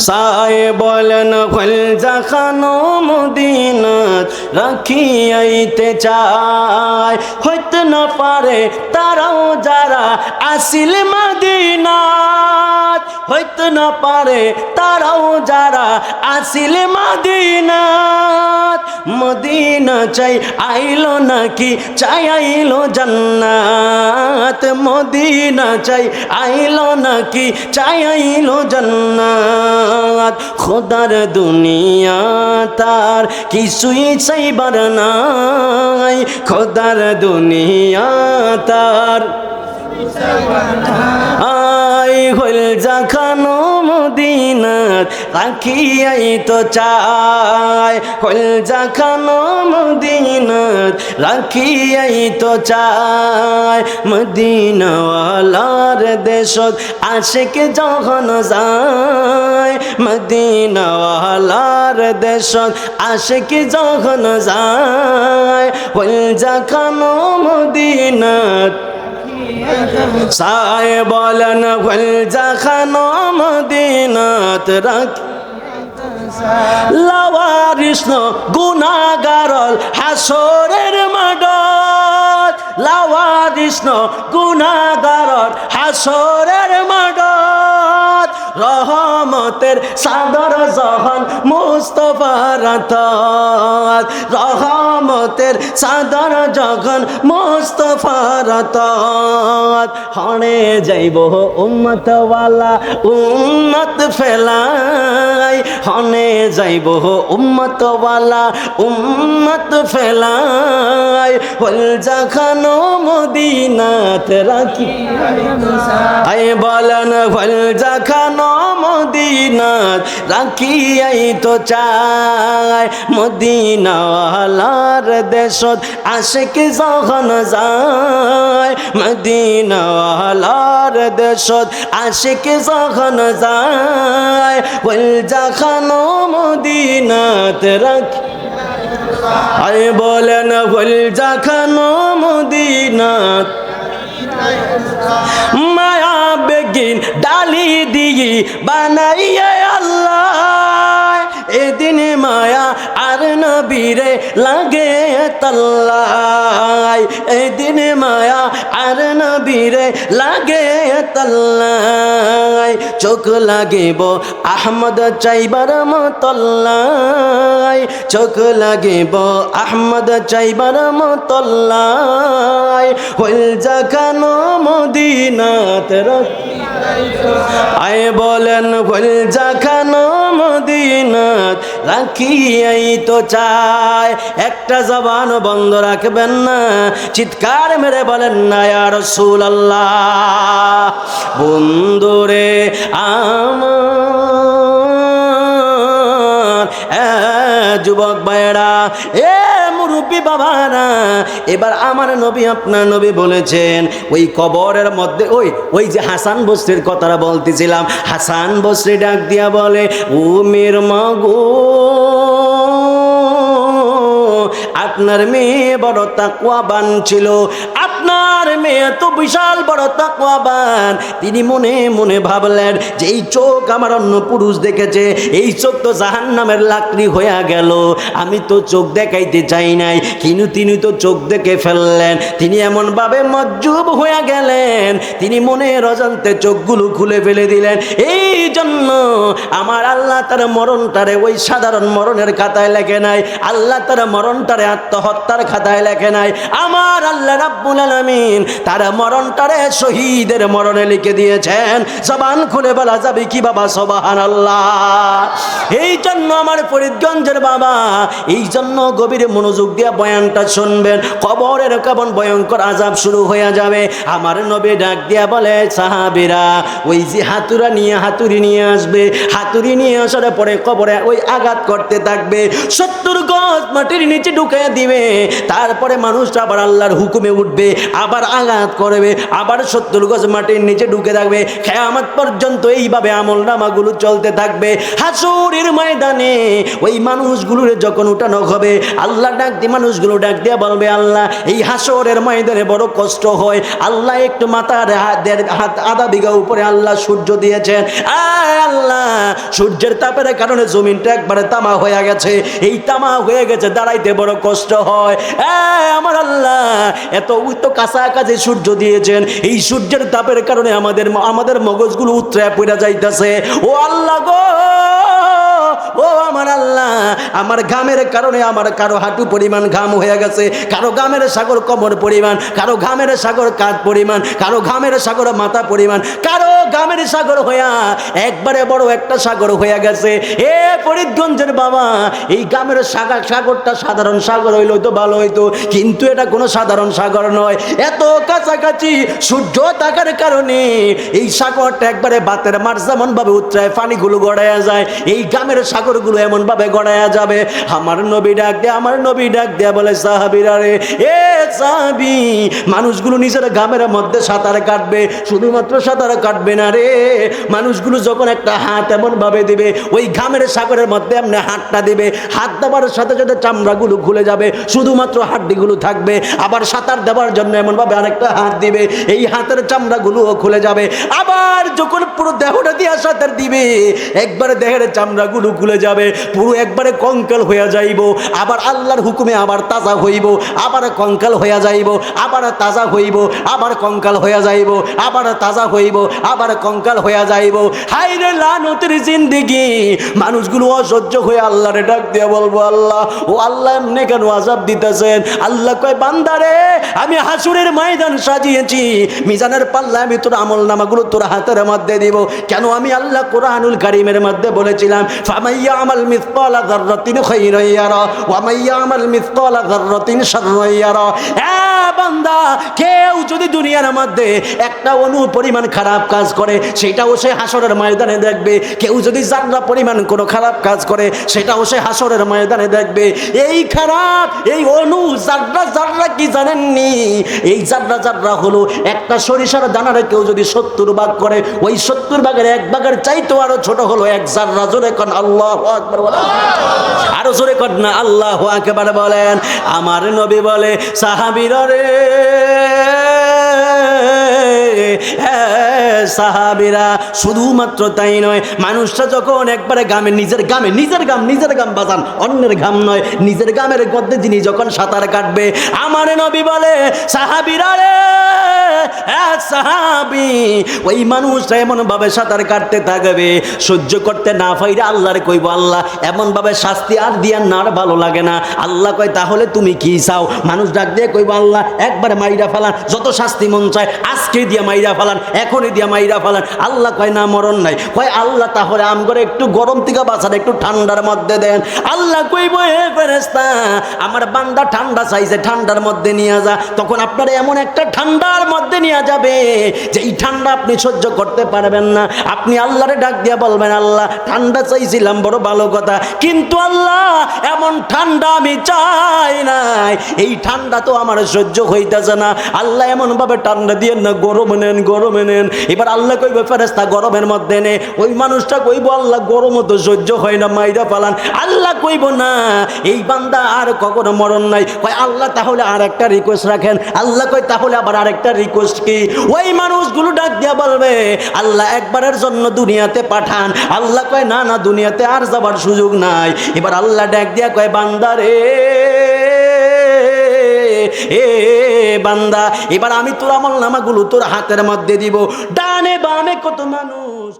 সায় বলেন, কলজা খানো মদিনাত রাখিয়াইতে চায়। হইতে না পারে তারাও যারা আসিল মদিনাত, হইতে না পারে তারাও যারা আসিল মদিনাত। মদিনা চাই আইলো নাকি চাই আইলো জান্নাত, মদিনা চাই আইলো নাকি চাই আইলো জান্নাত। খোদার দুনিয়া তার কিছুই চাইবার নাই, খোদার দুনিয়া তার আই হল যখানো মদিনাত রাখিয়াই তো চায়, হল যখানো মদিনাত রাখিয়াই তো চায়। মদিনাওয়ালার দেশত আশেকে যখন যায়, মদিনাওয়ালার দেশত আশেকে যখন যায়, হল যখানো মদিনাত সায় বলেন, হল যখানো মদিনাত রাখি। লাওয়ারিস গুনাহগারল হাসরের মাঠত, লাওয়ারিস গুনাহগারল হাসরের মাঠত। রহমতের সাদর যখন মুস্তফার হাতত, রহমতের সাদর যখন মুস্তফার হাতত। হনে যাইব উম্মতওয়ালা উম্মত ফেলাই, হনে যাইব উম্মতওয়ালা উম্মত ফেলাই। হল যখানো মদিনাত রাখি আই বলেন, হল যখানো মদিনাত রাখিয়াই তো চায়। মদিনাওয়ালার দেশত আশেকে যখন যায়, মদিনাওয়ালার দেশত আশেকে যখন যায়, হল যখানো মদিনাত রাখি আই বলেন, হল যখানো মদিনাত। মায়া বেগিন ডালি দিই বানাইয়া আল্লাহ, এদিন মায়া আর নবীরে লাগে তাল্লাই, এদিন মায়া আর নবীরে লাগে তাল্লাই। চোখ লাগিব আহমদ চাইবার মতল্লাই, চোখ লাগিব আহমদ চাইবার মতল্লাই। হল যখানো মদিনাত রাখি আই বলেন, হল যখানো মদিনাত রাখিয়াই তো চায়। একটা জবান বন্ধ রাখবেন না, চিৎকার মেরে বলেন না ইয়া রাসূলুল্লাহ। বন্ধুরে আমার যুবক ভাইরা, এ মুরব্বী বাবারা, এবার আমার নবী আপনার নবী বলেছেন ওই কবরের মধ্যে ওই যে হাসান বসরির কথাটা বলতেছিলাম, হাসান বসরি ডাক দিয়া বলে, ও মেয়ের মাগো, আপনার মেয়ে বড় তাকওয়াবান ছিল, আপনার মেয়ে তো বিশাল বড় তাকওয়াবান। তিনি মনে মনে ভাবলেন যে এই চোখ আমার অন্য পুরুষ দেখেছে, এই চোখ তো জাহান্নামের লাকড়ি হয়ে গেল, আমি তো চোখ দেখাইতে চাই নাই, কিন্তু তিনি তো চোখ দেখে ফেললেন। তিনি এমনভাবে মজ্জুব হয়ে গেলেন, তিনি মনের অজান্তে চোখগুলো খুলে ফেলে দিলেন। এই জন্য আমার আল্লাহ তার মরণটারে ওই সাধারণ মরণের খাতায় লেখে নাই, আল্লাহ তার মরণটারে আত্মহত্যার খাতায় লেখে নাই। আমার আল্লাহ রাব্বুল আলামিন তার মরণটারে শহীদের মরণে লিখে দিয়েছেন। জবান খুলে বলা যাবে কি বাবা সুবহানাল্লাহ। এই জন্য আমার ফরিদগঞ্জের বাবা, এই জন্য গভীর মনোযোগ দিয়ে বয়ানটা শুনবেন। কবরের কেমন ভয়ঙ্কর আযাব শুরু হয়ে যাবে। আমার নবী ডাক দিয়া বলে, সাহাবীরা ওই যে হাতুড়ি নিয়ে আসবে, হাতুড়ি নিয়ে আসার পরে কবরে ওই আঘাত করতে থাকবে, 70 গজ মাটির নিচে ঢুকে দিবে, তারপরে মানুষটা আবার আল্লাহর হুকুমে উঠবে, আবার আঘাত করবে, আবার 70 গজ মাটির নিচে ঢুকে থাকবে। কিয়ামত পর্যন্ত এইভাবে আমলনামাগুলো চলতে থাকবে। হাসরের ময়দানে ওই মানুষগুলোর যখন উঠানো হবে, আল্লাহ ডাক দিয়ে মানুষগুলো ডাক দিয়ে বলবে, আল্লাহ এই হাসরের ময়দানে বড় কষ্ট হয়, আল্লাহ একটু মাথার হাত আধা বিঘা উপরে আল্লাহ সূর্য দিয়েছেন, আল্লাহ সূর্যের তাপের কারণে জমিনটা একবারে তামা হয়ে গেছে, এই তামা হয়ে গেছে, দাঁড়াইতে বড় কষ্ট হয়। আমার আল্লাহ এত কাছাকাছি সূর্য দিয়েছেন, এই সূর্যের তাপের কারণে আমাদের মগজগুলো উতরে পড়ে যাইতেছে। ও আল্লাহ গো, ও আমার আল্লাহ, আমার ঘামের কারণে আমার কারো হাঁটু পরিমাণ ঘাম হয়ে গেছে, কারো ঘামের সাগর কোমর পরিমাণ, কারো ঘামের সাগর কাঁধ পরিমাণ, কারো ঘামের সাগর মাথা পরিমাণ, কারো ঘামের সাগর হইয়া একবারে বড় একটা সাগর হয়ে গেছে। এ ফরিদগঞ্জের বাবা, এই ঘামের সাগরটা সাধারণ সাগর হইলো তো ভালো হইতো, কিন্তু এটা কোনো সাধারণ সাগর নয়। এত কাছাকাছি সূর্য থাকার কারণে এই সাগরটা একবারে বাতের মার যেমন ভাবে উতরায় পানিগুলো গড়াইয়া যায়, এই ঘামের সাগরগুলো এমন ভাবে গড়াইয়া যাবে। আমার নবী ডাক দেয়া বলে, সাহাবীরা রে, এ সাহাবী, মানুষগুলো নিজের ঘামের মধ্যে সাঁতার কাটবে, শুধুমাত্র সাঁতার কাটবে না রে, মানুষগুলো যখন একটা হাত এমন ভাবে দিবে, ওই ঘামের সাগরের মধ্যে এমনি হাতটা দিবে, হাত দেওয়ার সাথে সাথে চামড়াগুলো খুলে যাবে, শুধুমাত্র হাড্ডিগুলো থাকবে। আবার সাঁতার দেওয়ার জন্য এমন ভাবে আরেকটা হাত দিবে, এই হাতের চামড়াগুলোও খুলে যাবে। আবার যখন পুরো দেহটা দিয়ে সাঁতার দিবে, একবারে দেহের চামড়াগুলো খুলে যাবে, পুরো একবারে কঙ্কাল হইয়া যাইব। আবার আল্লাহর হুকুমে আবার তাজা হইব, আবার কঙ্কাল হইয়া যাইব, আবার তাজা হইব, আবার কঙ্কাল হইয়া যাইব, আবার তাজা হইব, আবার কঙ্কাল হইয়া যাইব। হায়রে লানতের জিন্দেগি। মানুষগুলো অসহ্য হয়ে আল্লাহরে ডাক দিয়ে বলবো, আল্লাহ, ও আল্লাহ এমনি কেন আযাব দিতেছেন? আল্লাহ কয়, বান্দারে, আমি হাসুরের ময়দান সাজিয়েছি, মিজানের পাল্লা আমি তোর আমল নামাগুলো তোর হাতের মধ্যে দিব। কেন? আমি আল্লাহ কোরআনুল কারীমের মধ্যে বলেছিলাম, ফামাইয়া আমাল মিসকালা যাররাতিন খায়রান ইয়ারা ওয়া মাইয়া আমাল মিসকালা যাররাতিন শাররান ইয়ারা। বান্দা, কেউ যদি দুনিয়ার মধ্যে একটা অণু পরিমাণ খারাপ কাজ করে, সেটাও সে হাসরের ময়দানে দেখবে। কেউ যদি জাররা পরিমাণ কোনো খারাপ কাজ করে, সেটাও সে হাসরের ময়দানে দেখবে। এই খারাপ, এই অণু জাররা কি জানেননি? এই জাররা হলো একটা সরিষার দানারে কেউ যদি 70 ভাগ করে, ওই 70 ভাগের 1 ভাগের চাইতেও আরো ছোট হলো এক জাররা। জোরে কোন আল্লাহু আকবার বলেন, আরো জোরে কোন না আল্লাহু আকবার বলেন। আমার নবী বলে, সাহাবীরা রে, সাহাবীরা, শুধুমাত্র তাই নয়, মানুষটা যখন একবারে নিজের গাম বাজান, অন্যের ঘাম নয়, নিজের গামের মধ্যে যিনি যখন সাঁতার কাটবে, আমার নবী বলে, সাহাবীরা রে, সাহাবী, ওই মানুষটা এমন ভাবে সাঁতার কাটতে থাকবে, সহ্য করতে না পাইরে আল্লাহরে কইব, আল্লাহ এমন ভাবে শাস্তি আর দিয়া না, আর ভালো লাগে না। আল্লাহ কয়, তাহলে তুমি কি চাও? মানুষ ডাক দিয়ে কইব, আল্লাহ একবারে মাইরা ফেলান, যত শাস্তি মন চায় আজকে দিয়া মাইরা ফেলান, এখনই দিয়া মাইরা ফেলেন। আল্লাহ কয় না মরণ নাই। কয় আল্লাহ তাহলে আমগরে একটু গরম থেকে বাঁচান, একটু ঠান্ডার মধ্যে দেন। আল্লাহ কইব হে ফেরেশতা আমার বান্দা ঠান্ডা চাইছে, ঠান্ডার মধ্যে নিয়ে যা। তখন আপনারা এমন একটা ঠান্ডার মধ্যে নিয়ে যাবে যে এই ঠান্ডা আপনি সহ্য করতে পারবেন না। আপনি আল্লাহরে ডাক দিয়া বলবেন আল্লাহ ঠান্ডা চাইছিলাম বড় ভালো কথা, কিন্তু আল্লাহ এমন ঠান্ডা আমি চাই নাই, এই ঠান্ডা তো আমার সহ্য হইতেছে না। আল্লাহ এমন ভাবে ঠান্ডা দিয়ে না গরম নেন, গরমে নেন। এবার আল্লাহ কইবে ফেরেশতা গরমের মধ্যে নে। ওই মানুষটা কইব আল্লাহ গরমও তো সহ্য হয় না, মাইরা পালান। আল্লাহ কইব না এই বান্দা আর কখনো মরণ নাই। কয় আল্লাহ তাহলে আর একটা রিকোয়েস্ট রাখেন। আল্লাহ কয় তাহলে আবার আরেকটা রিকোয়েস্ট কি? ওই মানুষগুলো ডাক দিয়া বলবে আল্লাহ একবারের জন্য দুনিয়াতে পাঠান। আল্লাহ কয় না না দুনিয়াতে আর যাবার সুযোগ নাই। এবার আল্লাহ ডাক দিয়া কয় বান্দারে এ বান্দা এবার আমি তোর আমল নামাগুলো তোর হাতের মধ্যে দিব। ডানে বামে কত মানুষ